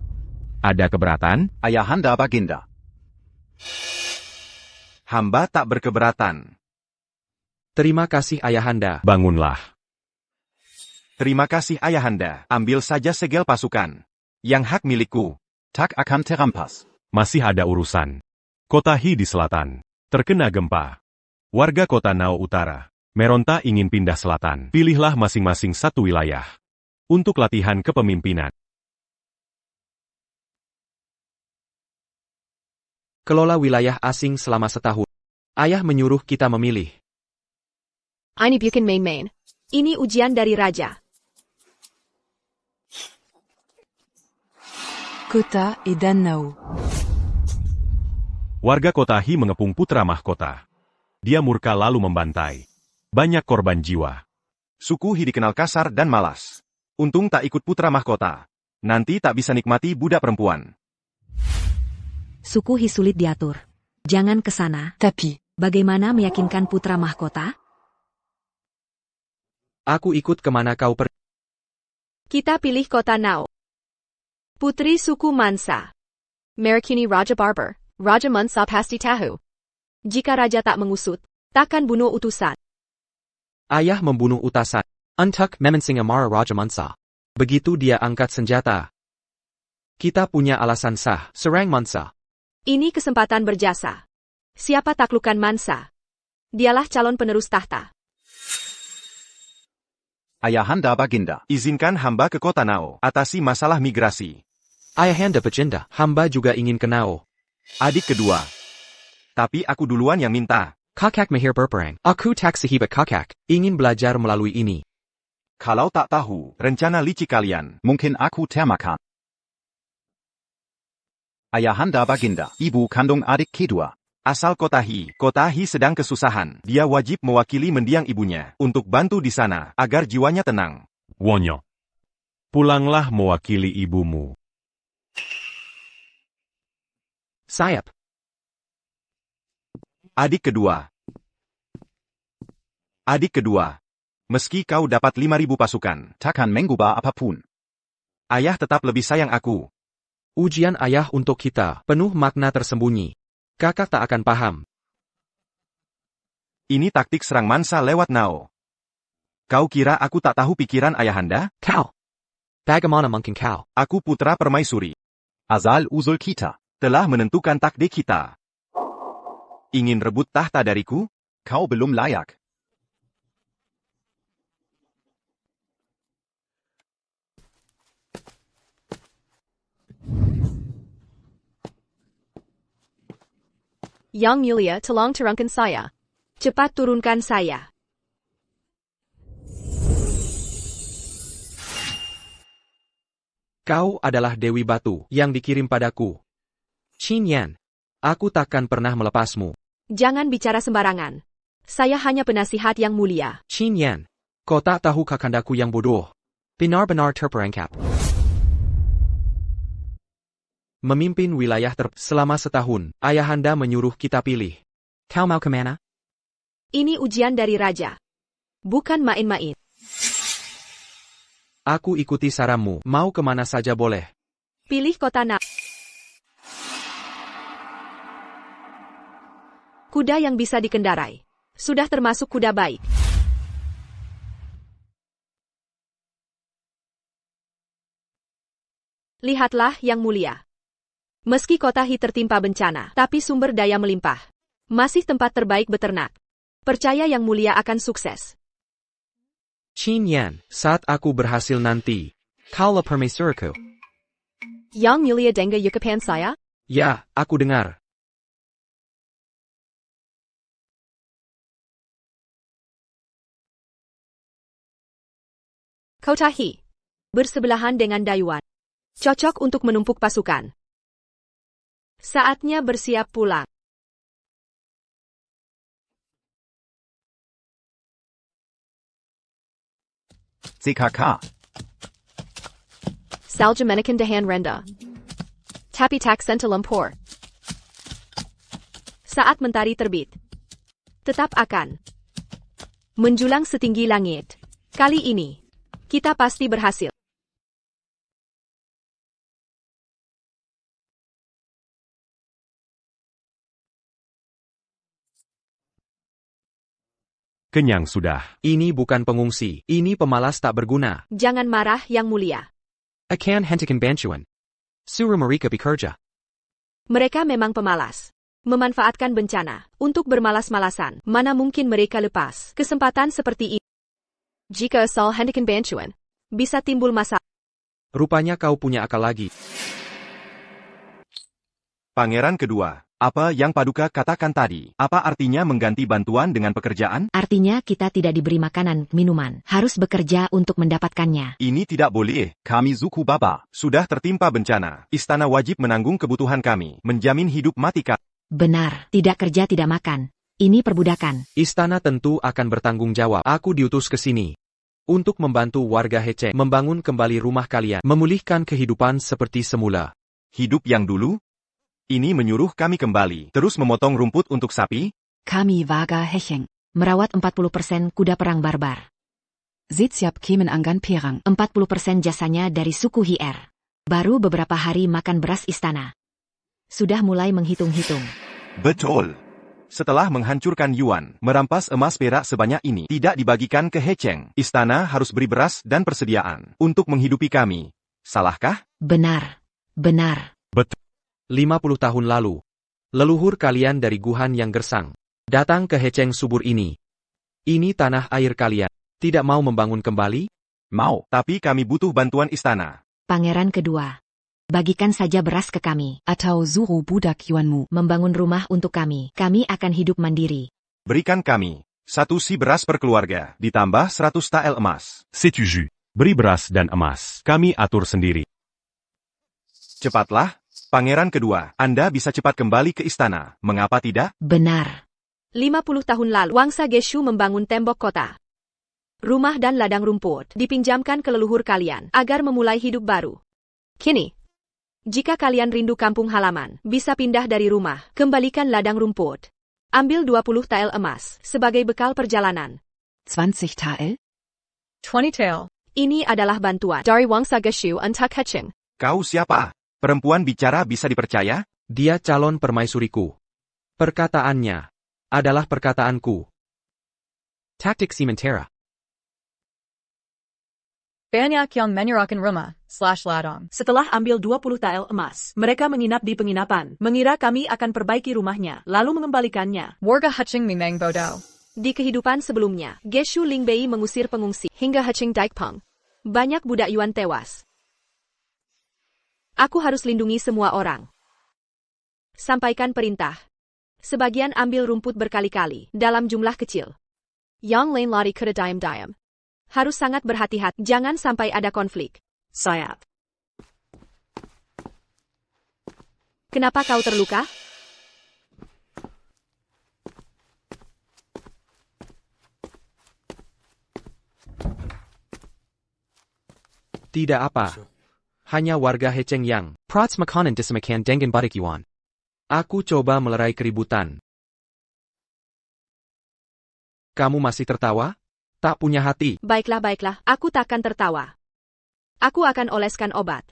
Ada keberatan? Ayahanda Baginda. Hamba tak berkeberatan. Terima kasih Ayahanda. Bangunlah. Terima kasih Ayahanda. Ambil saja segel pasukan. Yang hak milikku. Tak akan terampas. Masih ada urusan. Kota Hi di selatan. Terkena gempa. Warga kota Nao Utara. Meronta ingin pindah selatan. Pilihlah masing-masing satu wilayah. Untuk latihan kepemimpinan. Kelola wilayah asing selama setahun. Ayah menyuruh kita memilih. Ini bukan main-main. Ini ujian dari raja. Kota et Dan Nao. Warga kota Hi mengepung putra mahkota. Dia murka lalu membantai. Banyak korban jiwa. Suku Hi dikenal kasar dan malas. Untung tak ikut putra mahkota. Nanti tak bisa nikmati budak perempuan. Suku Hi sulit diatur. Jangan ke sana. Tapi, Bagaimana meyakinkan putra mahkota? Aku ikut kemana kau pergi. Kita pilih kota Nao. Putri suku Mansa. Merakini Raja Barbar, Raja Mansa pasti tahu. Jika raja tak mengusut, takkan bunuh utusan. Ayah membunuh utasan. Untuk memensing Amara Raja Mansa. Begitu dia angkat senjata. Kita punya alasan sah. Serang Mansa. Ini kesempatan berjasa. Siapa taklukan Mansa? Dialah calon penerus tahta. Ayahanda Baginda. Izinkan hamba ke kota Nao. Atasi masalah migrasi. Ayahanda Baginda. Hamba juga ingin ke Nao. Adik kedua. Tapi aku duluan yang minta. Kakak mahir berperang. Aku tak sahibat kakak. Ingin belajar melalui ini. Kalau tak tahu, rencana licik kalian. Mungkin aku termakan. Ayahanda Baginda. Ibu kandung adik kedua. Asal kota Hi sedang kesusahan. Dia wajib mewakili mendiang ibunya. Untuk bantu di sana, agar jiwanya tenang. Wonyo. Pulanglah mewakili ibumu. Sayap. Adik kedua. Adik kedua. Meski kau dapat 5.000 pasukan, takkan mengubah apapun. Ayah tetap lebih sayang aku. Ujian ayah untuk kita, penuh makna tersembunyi. Kakak tak akan paham. Ini taktik serang Mansa lewat Nao. Kau kira aku tak tahu pikiran ayahanda? Kau. Bagaimana mungkin kau? Aku putra permaisuri. Asal usul kita. Telah menentukan takdir kita. Ingin rebut tahta dariku? Kau belum layak. Yang Mulia, tolong turunkan saya. Cepat turunkan saya. Kau adalah Dewi Batu yang dikirim padaku. Qin Yan, aku takkan pernah melepasmu. Jangan bicara sembarangan. Saya hanya penasihat yang mulia. Qin Yan, kau tak tahu kakandaku yang bodoh. Benar-benar terperangkap. Memimpin wilayah selama setahun, ayahanda menyuruh kita pilih. Kau mau kemana? Ini ujian dari raja. Bukan main-main. Aku ikuti saranmu, mau kemana saja boleh. Pilih kota Nao. Kuda yang bisa dikendarai. Sudah termasuk kuda baik. Lihatlah yang mulia. Meski kota Hi tertimpa bencana, tapi sumber daya melimpah. Masih tempat terbaik beternak. Percaya yang mulia akan sukses. Qin Yan, saat aku berhasil nanti. Kau lah permaisuriku. Yang Mulia dengar ucapan saya? Ya, aku dengar. Kota Hi. Bersebelahan dengan Dayuan. Cocok untuk menumpuk pasukan. Saatnya bersiap pulang. CKK. Salja Menakan Dahan Renda. Tapi tak senta lumpur. Saat mentari terbit, tetap akan menjulang setinggi langit. Kali ini, kita pasti berhasil. Kenyang sudah. Ini bukan pengungsi, ini pemalas tak berguna. Jangan marah, Yang Mulia. Akan hentikan bantuan. Suruh mereka bekerja. Mereka memang pemalas. Memanfaatkan bencana untuk bermalas-malasan. Mana mungkin mereka lepas kesempatan seperti ini. Jika asal hentikan bantuan. Bisa timbul masalah. Rupanya kau punya akal lagi. Pangeran kedua, apa yang Paduka katakan tadi? Apa artinya mengganti bantuan dengan pekerjaan? Artinya kita tidak diberi makanan, minuman. Harus bekerja untuk mendapatkannya. Ini tidak boleh. Kami Zuku Baba sudah tertimpa bencana. Istana wajib menanggung kebutuhan kami, menjamin hidup mati kami. Benar, tidak kerja tidak makan. Ini perbudakan. Istana tentu akan bertanggung jawab. Aku diutus ke sini untuk membantu warga Hecheng membangun kembali rumah kalian, memulihkan kehidupan seperti semula. Hidup yang dulu? Ini menyuruh kami kembali, terus memotong rumput untuk sapi? Kami warga Hecheng. Merawat 40% kuda perang barbar. Setiap kämen anggan perang. 40% jasanya dari suku Hier. Baru beberapa hari makan beras istana. Sudah mulai menghitung-hitung. Betul. Setelah menghancurkan Yuan, merampas emas perak sebanyak ini, tidak dibagikan ke Hecheng. Istana harus beri beras dan persediaan untuk menghidupi kami. Salahkah? Benar. Benar. 50 tahun lalu, leluhur kalian dari Guhan yang gersang datang ke Hecheng subur ini. Ini tanah air kalian. Tidak mau membangun kembali? Mau, tapi kami butuh bantuan istana. Pangeran kedua. Bagikan saja beras ke kami. Atau suruh budak Yuanmu Membangun rumah untuk kami. Kami akan hidup mandiri. Berikan kami 1 si beras per keluarga, ditambah 100 tael emas. C'est jus. Beri beras dan emas. Kami atur sendiri. Cepatlah, Pangeran kedua, Anda bisa cepat kembali ke istana. Mengapa tidak? Benar. 50 tahun lalu, Wangsa Geshu membangun tembok kota. Rumah dan ladang rumput dipinjamkan ke leluhur kalian agar memulai hidup baru. Kini, jika kalian rindu kampung halaman, bisa pindah dari rumah, kembalikan ladang rumput. Ambil 20 tael emas sebagai bekal perjalanan. 20 tael? 20 tael. Ini adalah bantuan Dari Wangsa Geshu untuk Hecheng. Kau siapa? Perempuan bicara bisa dipercaya? Dia calon permaisuriku. Perkataannya adalah perkataanku. Taktik sementara. Banyak yang menyerahkan rumah, /ladang. Setelah ambil 20 tael emas, mereka menginap di penginapan, mengira kami akan perbaiki rumahnya, lalu mengembalikannya. Warga Hecheng memang bodoh. Di kehidupan sebelumnya, Geshu Lingbei mengusir pengungsi hingga Hecheng Daikpeng. Banyak budak Yuan tewas. Aku harus lindungi semua orang. Sampaikan perintah. Sebagian ambil rumput berkali-kali, dalam jumlah kecil. Yang lain lari ke diam-diam. Harus sangat berhati-hati, jangan sampai ada konflik. Sayap. Kenapa kau terluka? Tidak apa. Hanya warga Hecheng yang Prots makanan disemakan dengan badik Yuan. aku coba melerai keributan. Kamu masih tertawa? Tak punya hati. Baiklah, baiklah, aku takkan tertawa. Aku akan oleskan obat.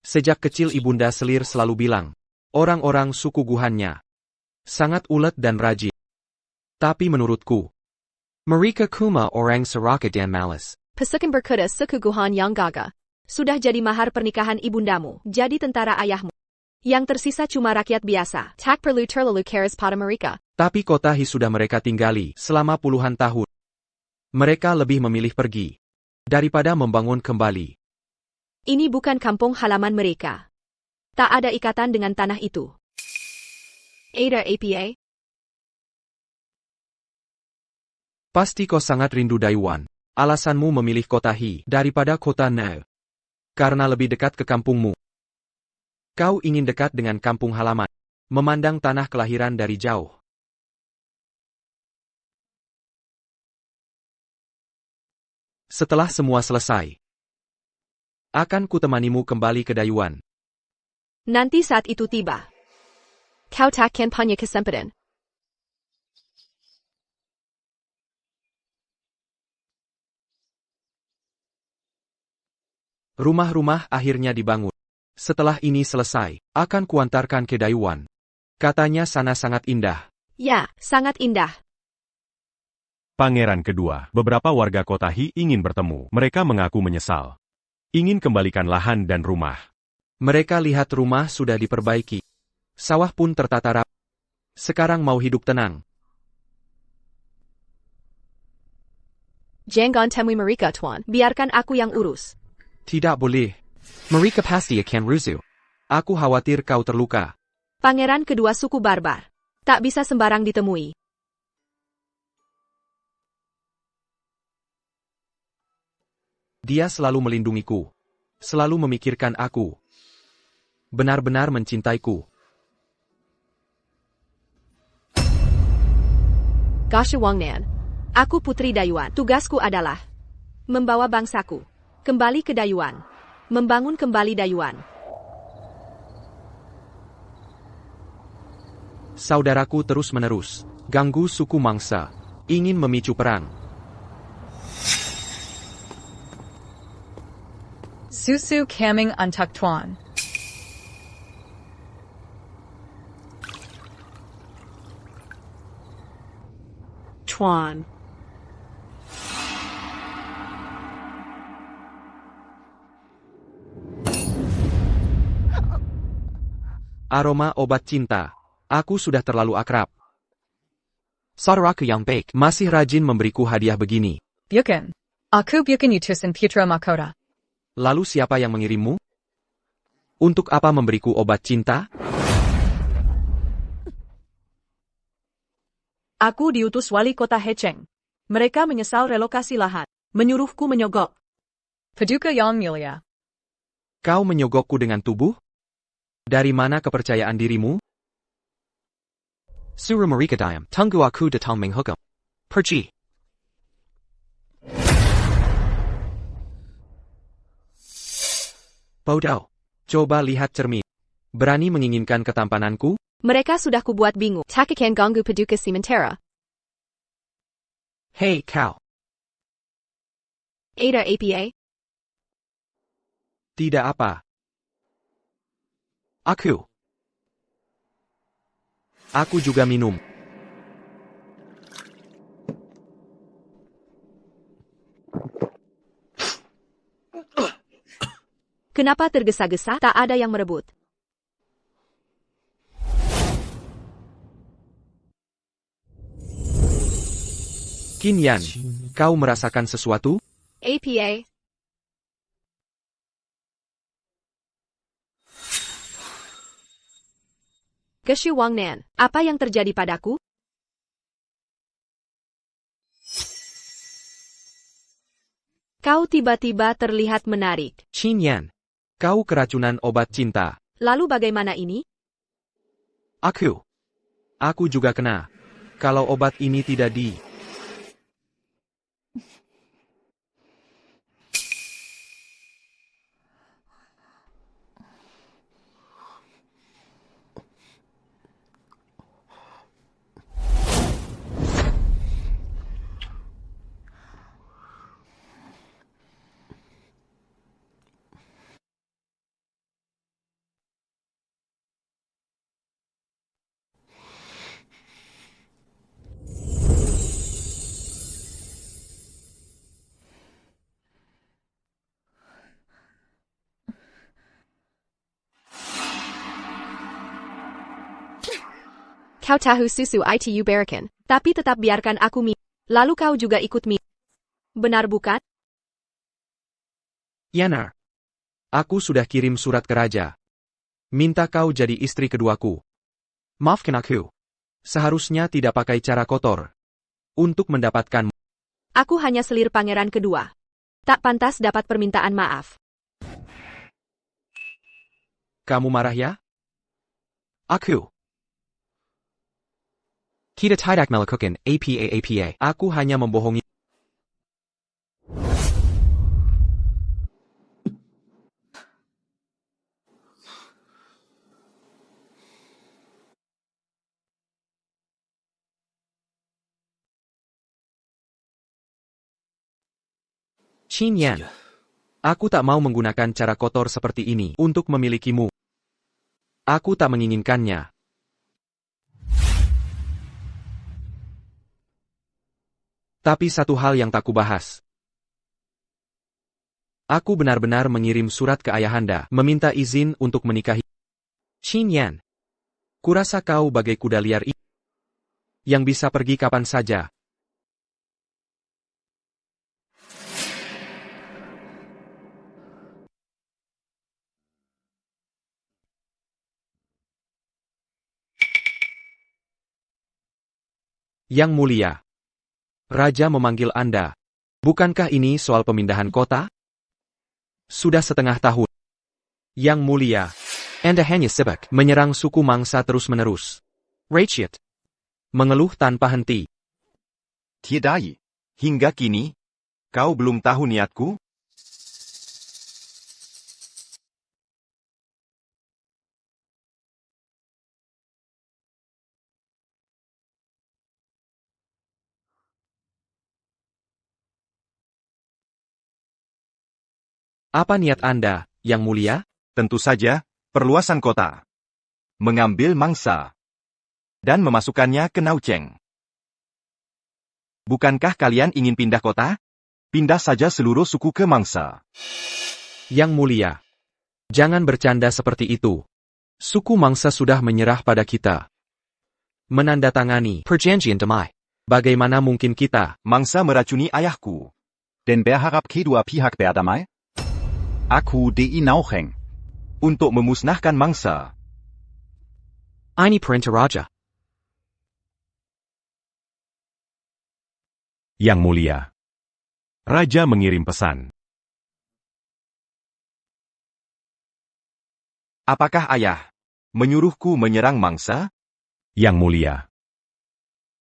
Sejak kecil ibunda Selir selalu bilang, orang-orang suku Guhannya sangat ulet dan rajin. Tapi menurutku, mereka kuma orang Saraka dan malas. Pasukan berkuda suku Guhan yang gaga. Sudah jadi mahar pernikahan ibundamu, jadi tentara ayahmu. Yang tersisa cuma rakyat biasa. Tak perlu terlalu keras pada mereka. Tapi kota Hi sudah mereka tinggali selama puluhan tahun. Mereka lebih memilih pergi daripada membangun kembali. Ini bukan kampung halaman mereka. Tak ada ikatan dengan tanah itu. Ada APA? Pasti kau sangat rindu Daiwan. Alasanmu memilih kota Hi daripada kota Nao. Karena lebih dekat ke kampungmu. Kau ingin dekat dengan kampung halaman. Memandang tanah kelahiran dari jauh. Setelah semua selesai, akan kutemanimu kembali ke Dayuan. Nanti saat itu tiba. Kau takkan punya kesempatan. Rumah-rumah akhirnya dibangun. Setelah ini selesai, akan kuantarkan ke Dayuan. Katanya sana sangat indah. Ya, sangat indah. Pangeran kedua, beberapa warga kota Hi ingin bertemu. Mereka mengaku menyesal. Ingin kembalikan lahan dan rumah. Mereka lihat rumah sudah diperbaiki. Sawah pun tertata rapi. Sekarang mau hidup tenang. Jangan temui mereka, Tuan. Biarkan aku yang urus. Tidak boleh. Mereka pasti akan rusuh. Aku khawatir kau terluka. Pangeran kedua suku barbar. Tak bisa sembarang ditemui. Dia selalu melindungiku. Selalu memikirkan aku. Benar-benar mencintaiku. Gashawangnan. Aku putri Dayuan. Tugasku adalah membawa bangsaku kembali ke Dayuan. Membangun kembali Dayuan. Saudaraku terus-menerus ganggu suku mangsa. Ingin memicu perang. Susu kaming antak Tuan. Tuan. Aroma obat cinta. Aku sudah terlalu akrab. Saudaraku yang baik. Masih rajin memberiku hadiah begini. Bukan. Aku bukan utusan putra mahkota. Lalu siapa yang mengirimmu? Untuk apa memberiku obat cinta? Aku diutus wali kota Hecheng. Mereka menyesal relokasi lahan. Menyuruhku menyogok. Paduka yang mulia. Kau menyogokku dengan tubuh? Dari mana kepercayaan dirimu? Suruh mereka diam. Tunggu aku datang menghukum. Pergi. Bodoh. Coba lihat cermin. Berani menginginkan ketampananku? Mereka sudah kubuat bingung. Tak akan ganggu Paduka sementara. Hei kau. Ada apa? Tidak apa. Aku juga minum. Kenapa tergesa-gesa? Tak ada yang merebut. Qin Yan, kau merasakan sesuatu? Apa? Gashawangnan, apa yang terjadi padaku? Kau tiba-tiba terlihat menarik. Qin Yan, kau keracunan obat cinta. Lalu bagaimana ini? Aku juga kena. Kalau obat ini tidak Kau tahu susu itu berikan. Tapi tetap biarkan aku minum. Lalu kau juga ikut minum. Benar bukan? Yanar. Aku sudah kirim surat ke raja. Minta kau jadi istri keduaku. Maafkan aku. Seharusnya tidak pakai cara kotor. Untuk mendapatkan. Aku hanya selir pangeran kedua. Tak pantas dapat permintaan maaf. Kamu marah ya? Kita tidak melakukan apa-apa. Aku hanya membohongi. Qin Yan. Aku tak mau menggunakan cara kotor seperti ini untuk memilikimu. Aku tak menginginkannya. Tapi satu hal yang tak kubahas. Aku benar-benar mengirim surat ke ayahanda, meminta izin untuk menikahi Qin Yan. Kurasa kau bagai kuda liar ini, yang bisa pergi kapan saja. Yang mulia, Raja memanggil Anda. Bukankah ini soal pemindahan kota? Sudah setengah tahun. Yang mulia, Anda hanya sibuk menyerang suku mangsa terus-menerus. Rachit mengeluh tanpa henti. Tiedai. Hingga kini, kau belum tahu niatku? Apa niat Anda, Yang Mulia? Tentu saja, perluasan kota. Mengambil mangsa. Dan memasukkannya ke Naucheng. Bukankah kalian ingin pindah kota? Pindah saja seluruh suku ke mangsa. Yang Mulia, jangan bercanda seperti itu. Suku mangsa sudah menyerah pada kita. Menandatangani perjanjian damai. Bagaimana mungkin kita? Mangsa meracuni ayahku. Dan berharap kedua pihak berdamai? Aku di Naucheng. Untuk memusnahkan mangsa. Ini perintah Raja. Yang Mulia. Raja mengirim pesan. Apakah ayah menyuruhku menyerang mangsa? Yang Mulia.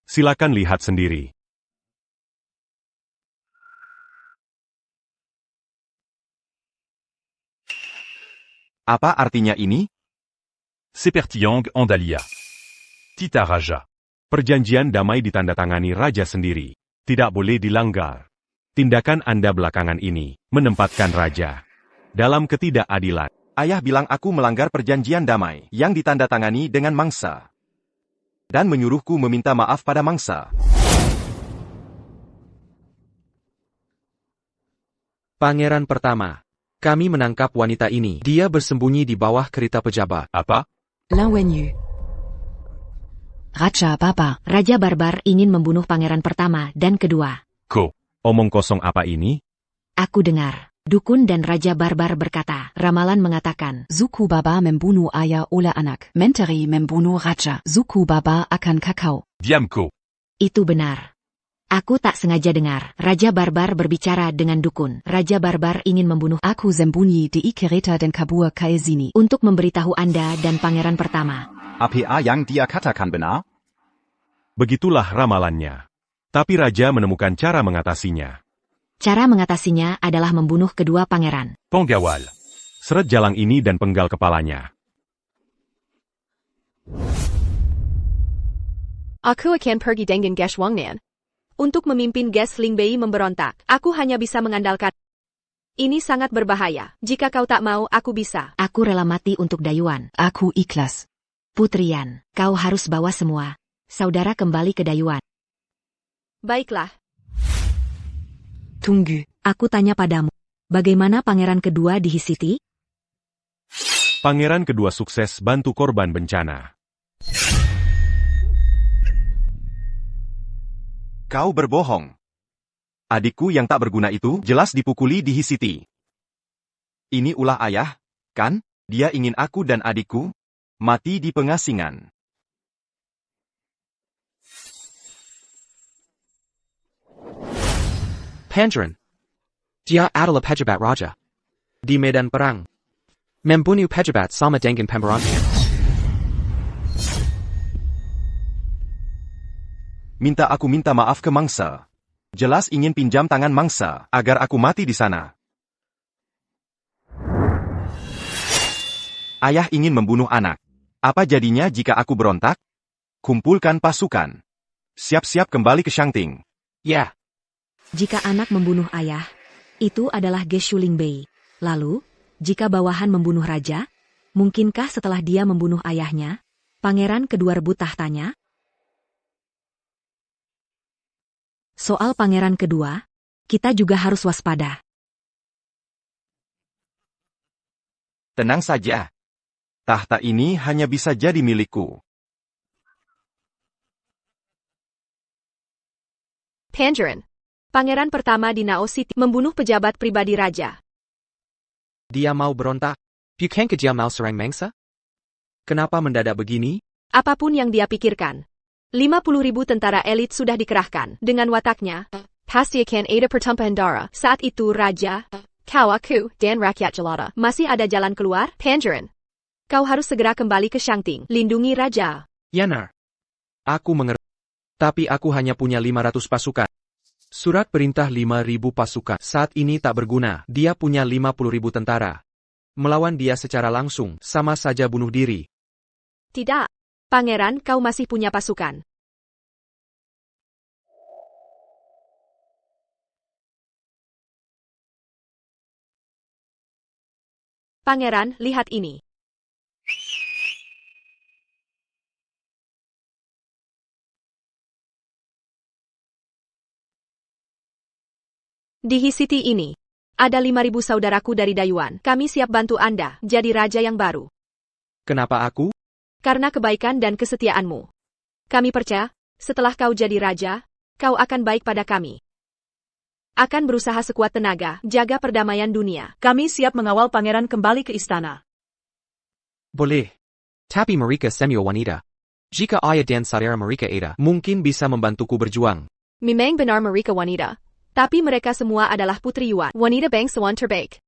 Silakan lihat sendiri. Apa artinya ini? Sepertiang Andalia. Tita Raja. Perjanjian damai ditandatangani raja sendiri. Tidak boleh dilanggar. Tindakan Anda belakangan ini menempatkan raja dalam ketidakadilan. Ayah bilang aku melanggar perjanjian damai yang ditandatangani dengan mangsa. Dan menyuruhku meminta maaf pada mangsa. Pangeran pertama. Kami menangkap wanita ini. Dia bersembunyi di bawah kereta pejabat. Apa? Lan Wenyu. Raja Barbar. Raja Barbar ingin membunuh pangeran pertama dan kedua. Ko. Omong kosong apa ini? Aku dengar. Dukun dan Raja Barbar berkata, ramalan mengatakan, Suku Barbar membunuh ayah oleh anak. Menteri membunuh raja. Suku Barbar akan kakao. Diamko. itu benar. Aku tak sengaja dengar. Raja Barbar berbicara dengan dukun. Raja Barbar ingin membunuh aku sembunyi di kereta dan kabur ke sini. Untuk memberitahu Anda dan pangeran pertama. Apa yang dia katakan benar? Begitulah ramalannya. Tapi raja menemukan cara mengatasinya. Cara mengatasinya adalah membunuh kedua pangeran. Penggawal. Seret jalang ini dan penggal kepalanya. Aku akan pergi dengan Geshwangnan. Untuk memimpin Gesling Bei memberontak, aku hanya bisa mengandalkan. Ini sangat berbahaya. Jika kau tak mau, aku bisa. Aku rela mati untuk Dayuan. Aku ikhlas. Putrian, kau harus bawa semua saudara kembali ke Dayuan. Baiklah. Tunggu. Aku tanya padamu, bagaimana pangeran kedua di Hisiti? Pangeran kedua sukses bantu korban bencana. Kau berbohong. Adikku yang tak berguna itu jelas dipukuli di Hisiti. Ini ulah ayah, kan? Dia ingin aku dan adikku mati di pengasingan. Pangeran. Dia adalah pejabat raja. Di medan perang. Membunuh pejabat sama dengan pemberontak. Aku minta maaf ke mangsa. Jelas ingin pinjam tangan mangsa agar aku mati di sana. Ayah ingin membunuh anak. Apa jadinya jika aku berontak? Kumpulkan pasukan. Siap-siap kembali ke Shangting. Ya. Jika anak membunuh ayah, Itu adalah Geshu Lingbei. Lalu, jika bawahan membunuh raja, mungkinkah setelah dia membunuh ayahnya, pangeran kedua rebut tahtanya? Soal pangeran kedua, kita juga harus waspada. Tenang saja. Tahta ini hanya bisa jadi milikku. Pangeran. Pangeran pertama di Nao City membunuh pejabat pribadi raja. Dia mau berontak? Bukan kejam mau serang mangsa? Kenapa mendadak begini? Apapun yang dia pikirkan. 50.000 tentara elit sudah dikerahkan. Dengan wataknya, Pasti akan ada pertumpahan darah. saat itu raja, Kau aku, dan rakyat jelata. masih ada jalan keluar? Pangeran. Kau harus segera kembali ke Shangting. Lindungi raja. Yanar. Aku mengerti. Tapi aku hanya punya 500 pasukan. Surat perintah 5.000 pasukan. Saat ini tak berguna. Dia punya 50.000 tentara. Melawan dia secara langsung, sama saja bunuh diri. Tidak. Pangeran, kau masih punya pasukan. Pangeran, lihat ini. Di City ini, ada 5.000 saudaraku dari Dayuan. Kami siap bantu Anda jadi raja yang baru. Kenapa aku? Karena kebaikan dan kesetiaanmu. Kami percaya, setelah kau jadi raja, kau akan baik pada kami. Akan berusaha sekuat tenaga, jaga perdamaian dunia. Kami siap mengawal pangeran kembali ke istana. Boleh. Tapi mereka semua wanita. Jika ayah dan saudara mereka ada, Mungkin bisa membantuku berjuang. Memang benar mereka wanita. Tapi mereka semua adalah putri Yuan. Wanita bangsawan terbaik.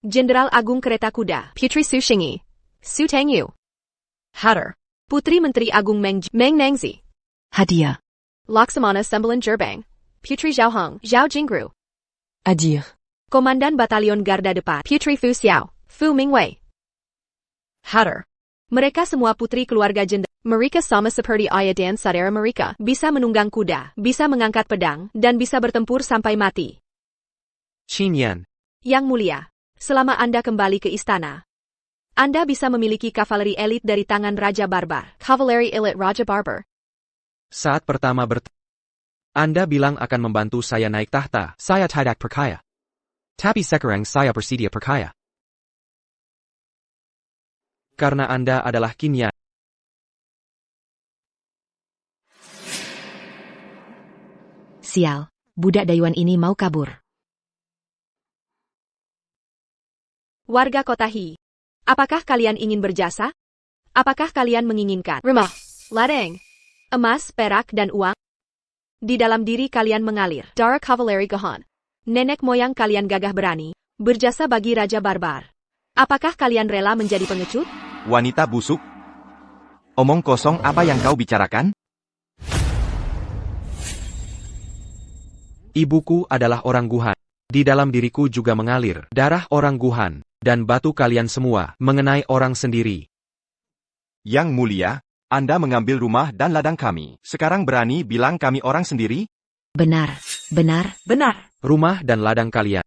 Jenderal Agung Kereta Kuda. Putri Su Xingyi. Su Tengyu. Hatter. Putri Menteri Agung Meng Nangzi. Hadiah. Laksamana Sembilan Gerbang. Putri Zhao Heng. Zhao Jingru. À dire. Komandan Batalion Garda Depan. Putri Fu Xiao. Fu Mingwei. Hatter. Mereka semua putri keluarga jenderal. Mereka sama seperti ayah dan saudara mereka. Bisa menunggang kuda, bisa mengangkat pedang, dan bisa bertempur sampai mati. Qin Yan. Yang mulia, selama Anda kembali ke istana, Anda bisa memiliki kavaleri elit dari tangan Raja Barbar. Cavalery Elite Raja Barbar. Saat pertama Anda bilang akan membantu saya naik tahta. saya tidak percaya. Tapi sekarang saya bersedia percaya. Karena Anda adalah Qin Yan. Sial, budak Dayuan ini mau kabur. Warga kota Hi, apakah kalian ingin berjasa? Apakah kalian menginginkan Rumah. Ladang. emas, perak, dan uang? Di dalam diri kalian mengalir Dara Cavalery Gahan. nenek moyang kalian gagah berani, berjasa bagi Raja Barbar. Apakah kalian rela menjadi pengecut? Wanita busuk. Omong kosong apa yang kau bicarakan? Ibuku adalah orang Guhan. Di dalam diriku juga mengalir darah orang Guhan, dan batu kalian semua mengenai orang sendiri. Yang mulia, Anda mengambil rumah dan ladang kami. Sekarang berani bilang kami orang sendiri? Benar, benar. Benar. Rumah dan ladang kalian.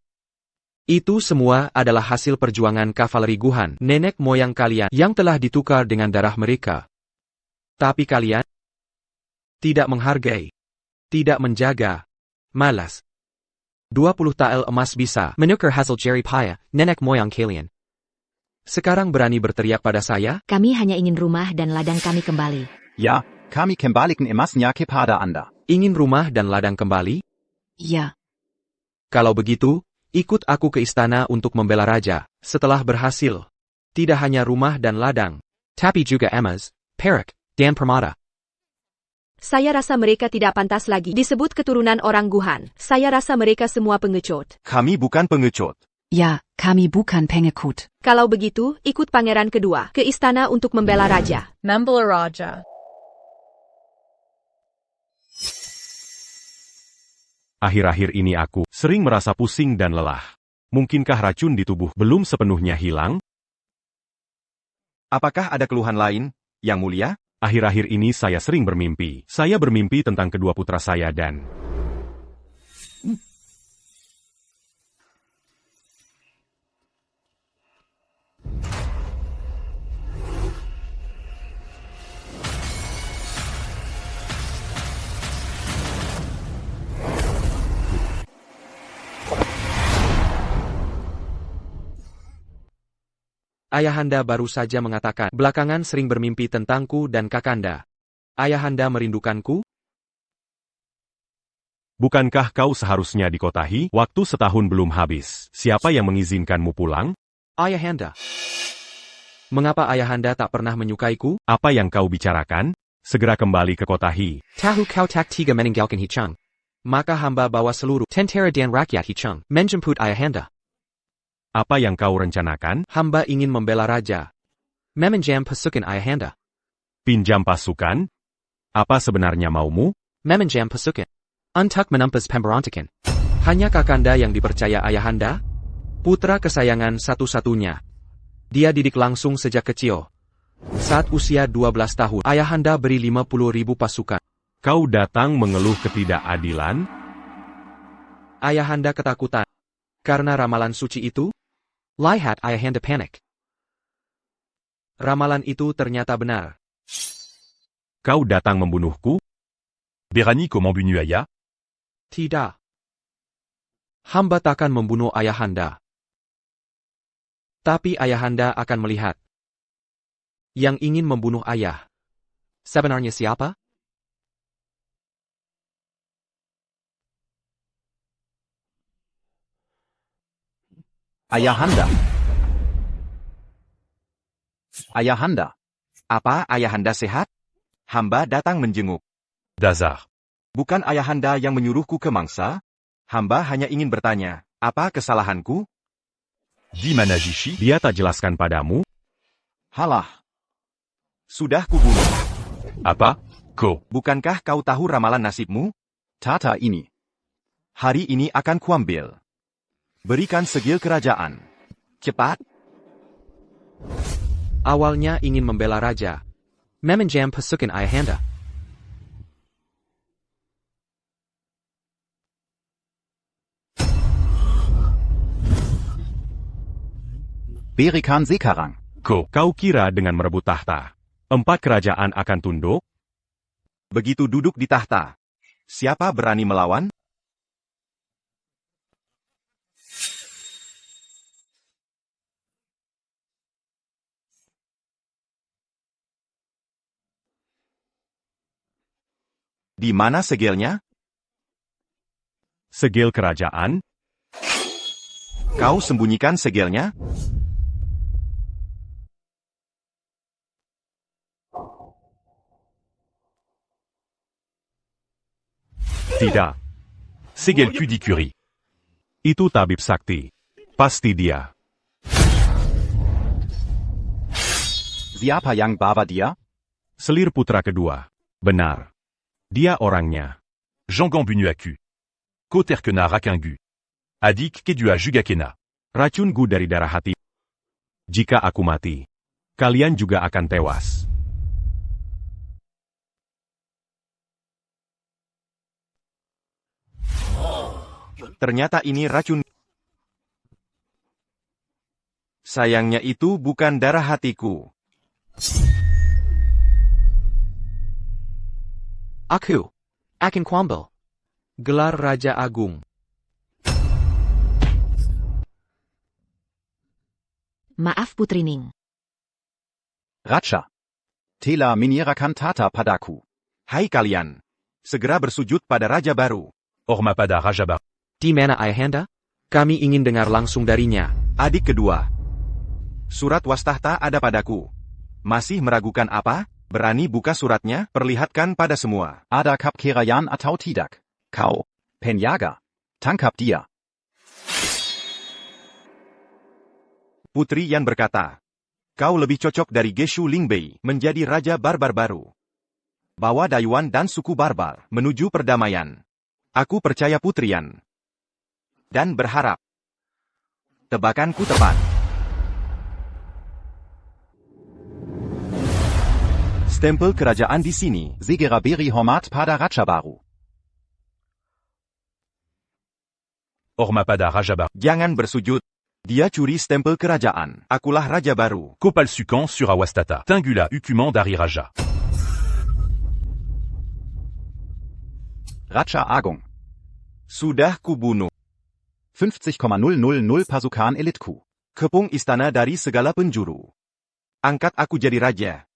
Itu semua adalah hasil perjuangan kavaleri Guhan, nenek moyang kalian yang telah ditukar dengan darah mereka. Tapi kalian tidak menghargai, tidak menjaga, malas. 20 tael emas bisa Menukar hasil jerry paya, nenek moyang kalian. Sekarang berani berteriak pada saya? Kami hanya ingin rumah dan ladang kami kembali. Ja, kami kembalikan emasnya kepada Anda. Ingin rumah dan ladang kembali? Ya. Kalau begitu, ikut aku ke istana untuk membela raja. Setelah berhasil, tidak hanya rumah dan ladang, Tapi juga emas, perak, dan permata. Saya rasa mereka tidak pantas lagi disebut keturunan orang Guhan. Saya rasa mereka semua pengecut. Kami bukan pengecut. Ja, kami bukan pengekut. Kalau begitu, ikut pangeran kedua ke istana untuk membela raja. Membela Raja. Akhir-akhir ini aku sering merasa pusing dan lelah. Mungkinkah racun di tubuh belum sepenuhnya hilang? Apakah ada keluhan lain, Yang Mulia? Akhir-akhir ini saya sering bermimpi. Saya bermimpi tentang kedua putra saya dan Ayahanda baru saja mengatakan, belakangan sering bermimpi tentangku dan Kakanda. Ayahanda merindukanku? Bukankah kau seharusnya dikotahi? Waktu setahun belum habis. Siapa yang mengizinkanmu pulang? Ayahanda. Mengapa Ayahanda tak pernah menyukaiku? Apa yang kau bicarakan? Segera kembali ke Kotahi. Tahu kau tak tiga meninggalkan Hichang. Maka hamba bawa seluruh tentera dan rakyat Hichang menjemput Ayahanda. Apa yang kau rencanakan? Hamba ingin membela raja. Meminjam pasukan Ayahanda. Pinjam pasukan? Apa sebenarnya maumu? Meminjam pasukan. Untuk menumpas pemberontakan. Hanya Kakanda yang dipercaya Ayahanda? Putra kesayangan satu-satunya. Dia didik langsung sejak kecil. Saat usia 12 tahun, Ayahanda beri 50.000 pasukan. Kau datang mengeluh ketidakadilan? Ayahanda ketakutan. Karena ramalan suci itu? Lihat Ayahanda panik. Ramalan itu ternyata benar. Kau datang membunuhku? Berani comment bunu Aya? Tidak. Hamba takkan membunuh Ayahanda. Tapi Ayahanda akan melihat. Yang ingin membunuh ayah. Sebenarnya siapa? Ayahanda. Ayahanda. Apa Ayahanda sehat? Hamba datang menjenguk. Dazar. Bukan Ayahanda yang menyuruhku ke mangsa? Hamba hanya ingin bertanya, apa kesalahanku? Di Manajishi? Dia tak jelaskan padamu? Halah. Sudah kubunuh. Apa? Ko? Bukankah kau tahu ramalan nasibmu? Tata ini. Hari ini akan kuambil. Berikan segil kerajaan. Cepat. Awalnya ingin membela raja. Meminjam pasukan Ayahanda. Berikan sekarang. Ko, kau kira dengan merebut tahta 4 kerajaan akan tunduk? Begitu duduk di tahta, siapa berani melawan? Di mana segilnya? Segel kerajaan? Kau sembunyikan segilnya? Tidak. Segel Kudikuri. Itu tabib sakti. Pasti dia. Siapa yang bawa dia? Selir putra kedua. Benar. Dia orangnya. Jangan bunu Aku. Ko terkena Rakingu. Adik kedua Jugakena. Racun gu dari darah hati. Jika aku mati, kalian juga akan tewas. Ternyata ini racun. Sayangnya itu bukan darah hatiku. Aku akan kuambil. Gelar Raja Agung. Maaf Putri Ning. Raja. Telah menyerahkan tata padaku. Hai kalian. Segera bersujud pada Raja baru. Orma pada Raja baru. Di mana Ayahanda? Kami ingin dengar langsung darinya. Adik kedua. Surat wastahta ada padaku. Masih meragukan apa? Berani buka suratnya? Perlihatkan pada semua. Ada kap kerayan atau tidak? Kau, penjaga. Tangkap dia. Putri Yan berkata, kau lebih cocok dari Geshu Lingbei menjadi Raja Barbar baru. Bawa Dayuan dan suku Barbar menuju perdamaian. Aku percaya Putri Yan. Dan berharap tebakanku tepat. Stempel kerajaan di sini. Segera beri hormat pada Raja baru. Orma pada Raja baru. Jangan bersujud. Dia curi stempel kerajaan. Akulah Raja baru. Kopal Sukan sur Awastata. Tingula Ukuman dari Raja. Raja Agung. Sudah kubunuh. 50,000 pasukan elitku. Kepung istana dari segala penjuru. Angkat aku jadi raja.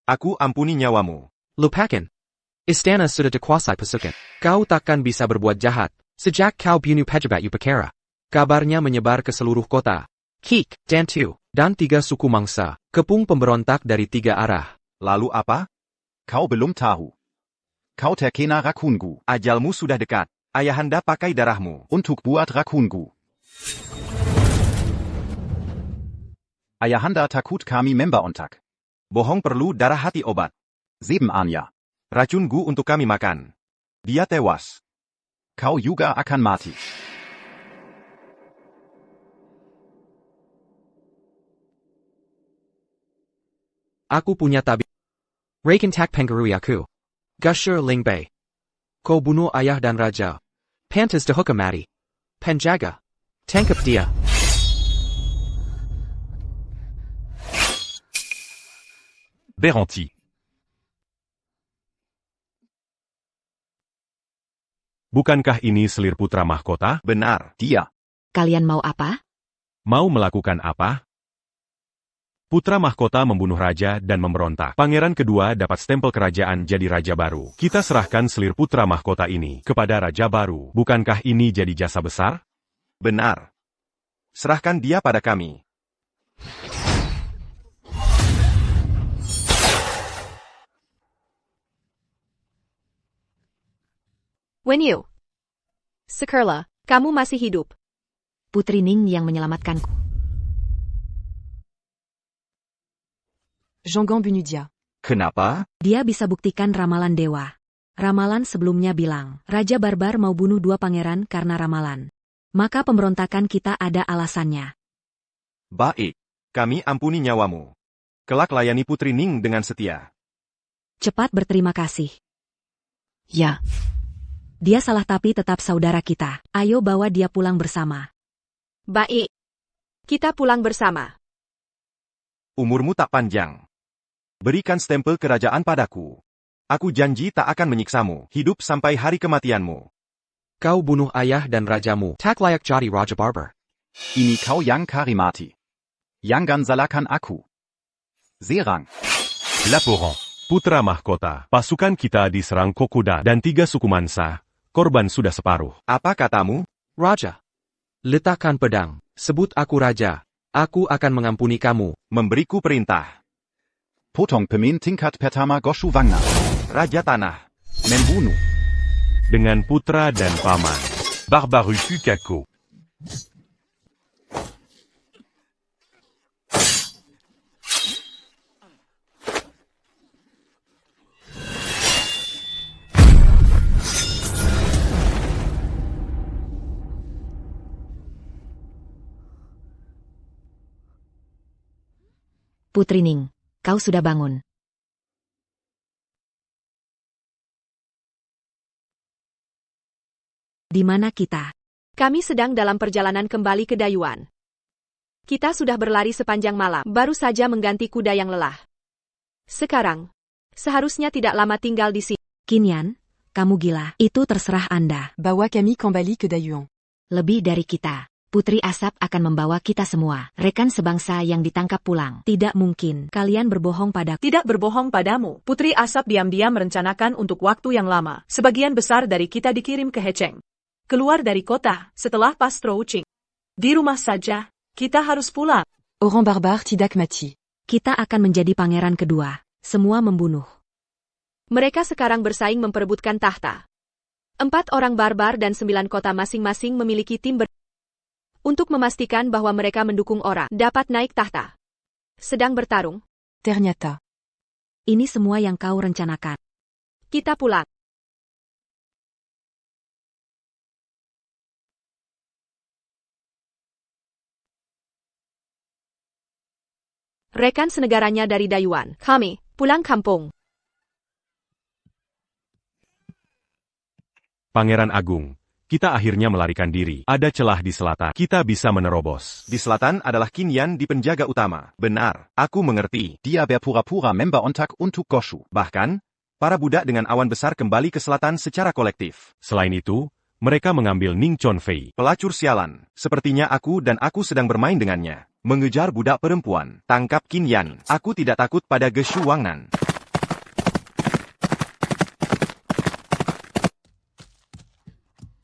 Aku ampuni nyawamu. Lupakan. Istana sudah dikuasai pasukan. Kau takkan bisa berbuat jahat, sejak kau bunuh pejabat Upakara. Kabarnya menyebar ke seluruh kota. Kik, Dantu, dan 3 suku mangsa, kepung pemberontak dari 3 arah. Lalu apa? Kau belum tahu. Kau terkena rakungu. Ajalmu sudah dekat. Ayahanda pakai darahmu. Untuk buat rakungu. Ayahanda takut kami memberontak. Bohong perlu darah hati obat. Sebenarnya. Racun gu untuk kami makan. Dia tewas. Kau juga akan mati. Aku punya tabib. Raken tak pengarui aku. Gusher Ling Bei. Kau bunuh ayah dan raja. Pantas dihukum mati. Penjaga. Tangkap dia. Beranti. Bukankah ini selir putra mahkota? Benar. Dia. Kalian mau apa? Mau melakukan apa? Putra mahkota membunuh raja dan memberontak. Pangeran kedua dapat stempel kerajaan jadi raja baru. Kita serahkan selir putra mahkota ini kepada raja baru. Bukankah ini jadi jasa besar? Benar. Serahkan dia pada kami. Wenyu. Sekerla, kamu masih hidup. Putri Ning yang menyelamatkanku. Jangan bunuh dia. Kenapa? Dia bisa buktikan ramalan dewa. Ramalan sebelumnya bilang, Raja Barbar mau bunuh 2 pangeran karena ramalan. Maka pemberontakan kita ada alasannya. Baik. Kami ampuni nyawamu. Kelak layani Putri Ning dengan setia. Cepat berterima kasih. Ya. Dia salah tapi tetap saudara kita. Ayo bawa dia pulang bersama. Baik. Kita pulang bersama. Umurmu tak panjang. Berikan stempel kerajaan padaku. Aku janji tak akan menyiksamu, hidup sampai hari kematianmu. Kau bunuh ayah dan rajamu. Tak layak jadi Raja Barbar. Ini kau yang karimati. Jangan salahkan aku. Serang. Laporan. Putra mahkota, pasukan kita diserang Kokuda dan 3 suku Mansa. Korban sudah separuh. Apa katamu? Raja. Letakkan pedang. Sebut aku raja. Aku akan mengampuni kamu. Memberiku perintah. Potong pemain tingkat pertama Goshu Wangna. Raja tanah. Membunuh. Dengan putra dan paman. Barbaru Kukako. Putri Ning, kau sudah bangun. Di mana kita? Kami sedang dalam perjalanan kembali ke Dayuan. Kita sudah berlari sepanjang malam, baru saja mengganti kuda yang lelah. Sekarang, seharusnya tidak lama tinggal di sini. Kinyan, kamu gila. Itu terserah Anda. Bawa kami kembali ke Dayuan. Lebih dari kita. Putri Asap akan membawa kita semua, rekan sebangsa yang ditangkap pulang. Tidak mungkin, kalian berbohong padaku. Tidak berbohong padamu. Putri Asap diam-diam merencanakan untuk waktu yang lama. Sebagian besar dari kita dikirim ke Hecheng. Keluar dari kota, setelah Pastro Ucing. Di rumah saja, kita harus pulang. Orang barbar tidak mati. Kita akan menjadi pangeran kedua. Semua membunuh. Mereka sekarang bersaing memperebutkan tahta. 4 orang barbar dan 9 kota masing-masing memiliki tim untuk memastikan bahwa mereka mendukung orang dapat naik tahta. Sedang bertarung. Ternyata. Ini semua yang kau rencanakan. Kita pulang. Rekan senegaranya dari Dayuan, kami pulang kampung. Pangeran Agung. Kita akhirnya melarikan diri. Ada celah di selatan. Kita bisa menerobos. Di selatan adalah Kinyan di penjaga utama. Benar, aku mengerti. Dia berpura-pura memberontak untuk Goshu. Bahkan, para budak dengan awan besar kembali ke selatan secara kolektif. Selain itu, Mereka mengambil Ning Chonfei. Pelacur sialan. Sepertinya aku sedang bermain dengannya. Mengejar budak perempuan. Tangkap Qin Yan. Aku tidak takut pada Geshu Wangnan.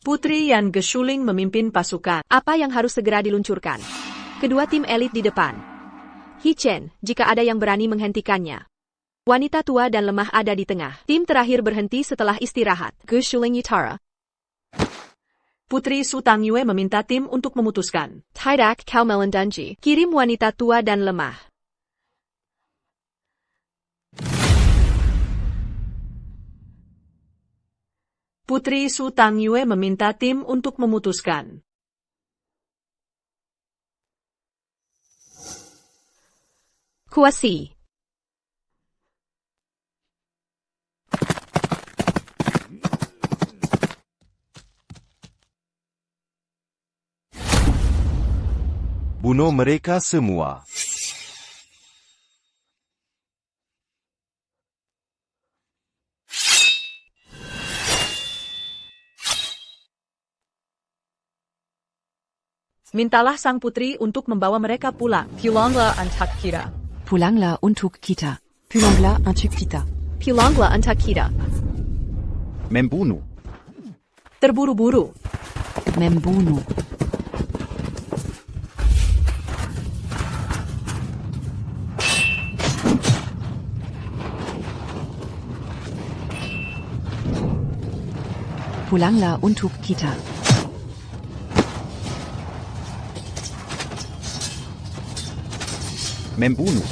Putri Yan Geshuling memimpin pasukan. Apa yang harus segera diluncurkan? Kedua tim elit di depan. He Chen, jika ada yang berani menghentikannya. Wanita tua dan lemah ada di tengah. Tim terakhir berhenti setelah istirahat. Geshuling Utara. Putri Su Tangyue meminta tim untuk memutuskan. Tidak kau Melendunji. Kirim wanita tua dan lemah. Putri Su Tangyue meminta tim untuk memutuskan. Kuasi. Bunuh mereka semua. Mintalah sang putri untuk membawa mereka pulang. Pulangla untuk kita. Pulanglah untuk kita. Pulanglah untuk kita. Pulanglah untuk kita. Membunuh. Terburu-buru. Membunuh. Pulanglah untuk kita. Membunuh.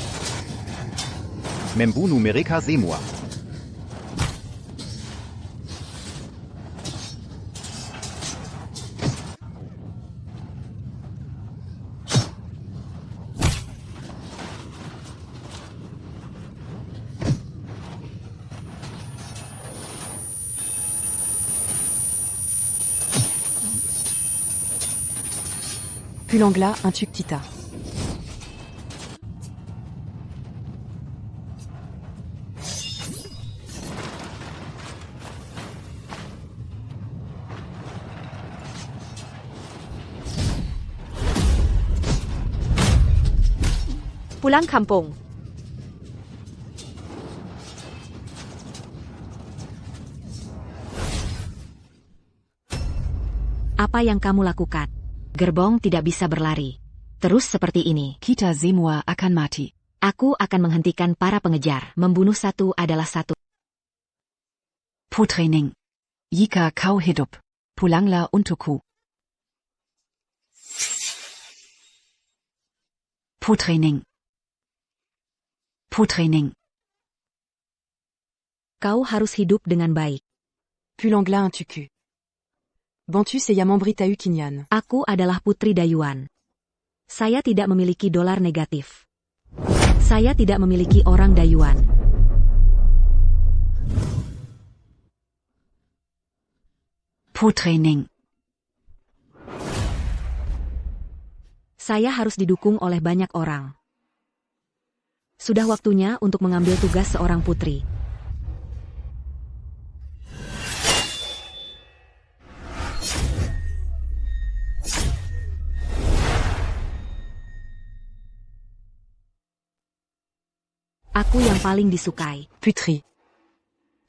Membunuh mereka semua. Pulanglah untuk kita. Pulang kampung. Apa yang kamu lakukan? Gerbong tidak bisa berlari. Terus seperti ini. Kita semua akan mati. Aku akan menghentikan para pengejar. Membunuh satu adalah satu. Putri Ning. Jika kau hidup, pulanglah untukku. Putri Ning. Putri Ning. Kau harus hidup dengan baik. Pulanglah untukku. Bantu saya memberitahu Qin Yan. Aku adalah Putri Dayuan. Saya tidak memiliki dolar negatif. Saya tidak memiliki orang Dayuan. Putri Ning. Saya harus didukung oleh banyak orang. Sudah waktunya untuk mengambil tugas seorang putri. Aku yang paling disukai. Putri.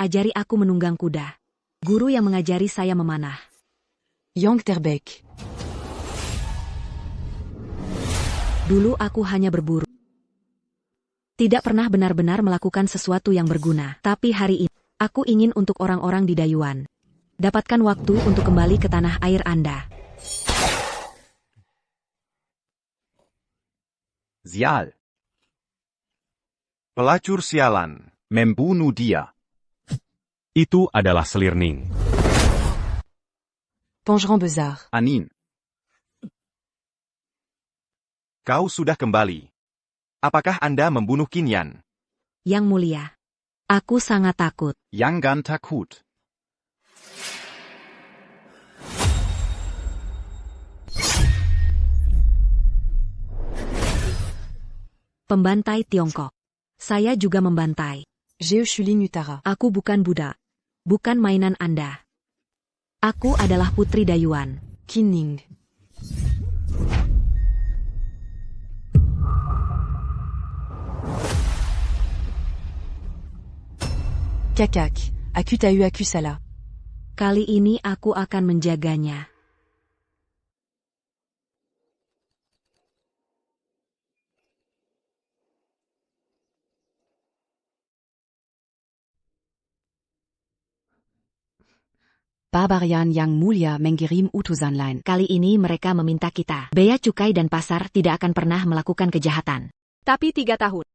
Ajari aku menunggang kuda. Guru yang mengajari saya memanah. Yang terbaik. Dulu aku hanya berburu. Tidak pernah benar-benar melakukan sesuatu yang berguna. Tapi hari ini, aku ingin untuk orang-orang di Dayuan. Dapatkan waktu untuk kembali ke tanah air Anda. Sial. Pelacur sialan. Membunuh dia. Itu adalah selir Ning. Pengeran besar. Anin. Kau sudah kembali. Apakah Anda membunuh Qin Yan? Yang mulia. Aku sangat takut. Jangan takut. Pembantai Tiongkok. Saya juga membantai. Geshuling Utara. Aku bukan budak. Bukan mainan Anda. Aku adalah Putri Dayuan. Kinning. Kakak, aku t'as eu aku salah. Kali ini aku akan menjaganya. Barbarian yang mulia mengirim utusan lain. Kali ini mereka meminta kita. Bea cukai dan pasar tidak akan pernah melakukan kejahatan. Tapi 3 tahun.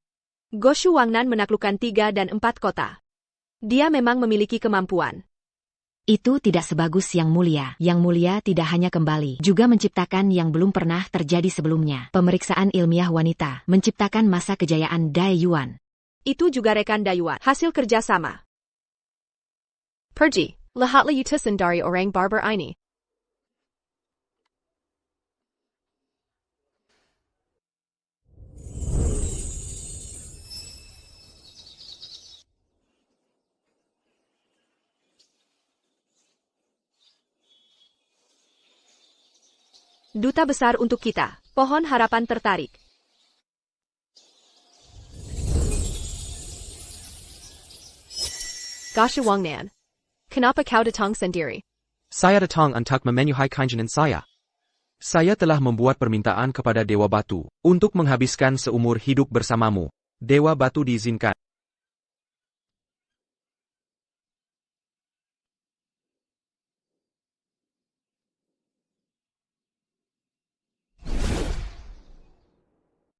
Goshu Wangnan menaklukkan 3 dan 4 kota. Dia memang memiliki kemampuan. Itu tidak sebagus Yang Mulia. Yang Mulia tidak hanya kembali, juga menciptakan yang belum pernah terjadi sebelumnya. Pemeriksaan ilmiah wanita, menciptakan masa kejayaan Dayuan. Itu juga rekan Dayuan. Hasil kerja sama. Pergi, lihatlah utusan dari orang barbar ini. Duta besar untuk kita. Pohon harapan tertarik. Goshu Wangnan. Kenapa kau datang sendiri? Saya datang untuk memenuhi keinginan saya. Saya telah membuat permintaan kepada Dewa Batu untuk menghabiskan seumur hidup bersamamu. Dewa Batu diizinkan.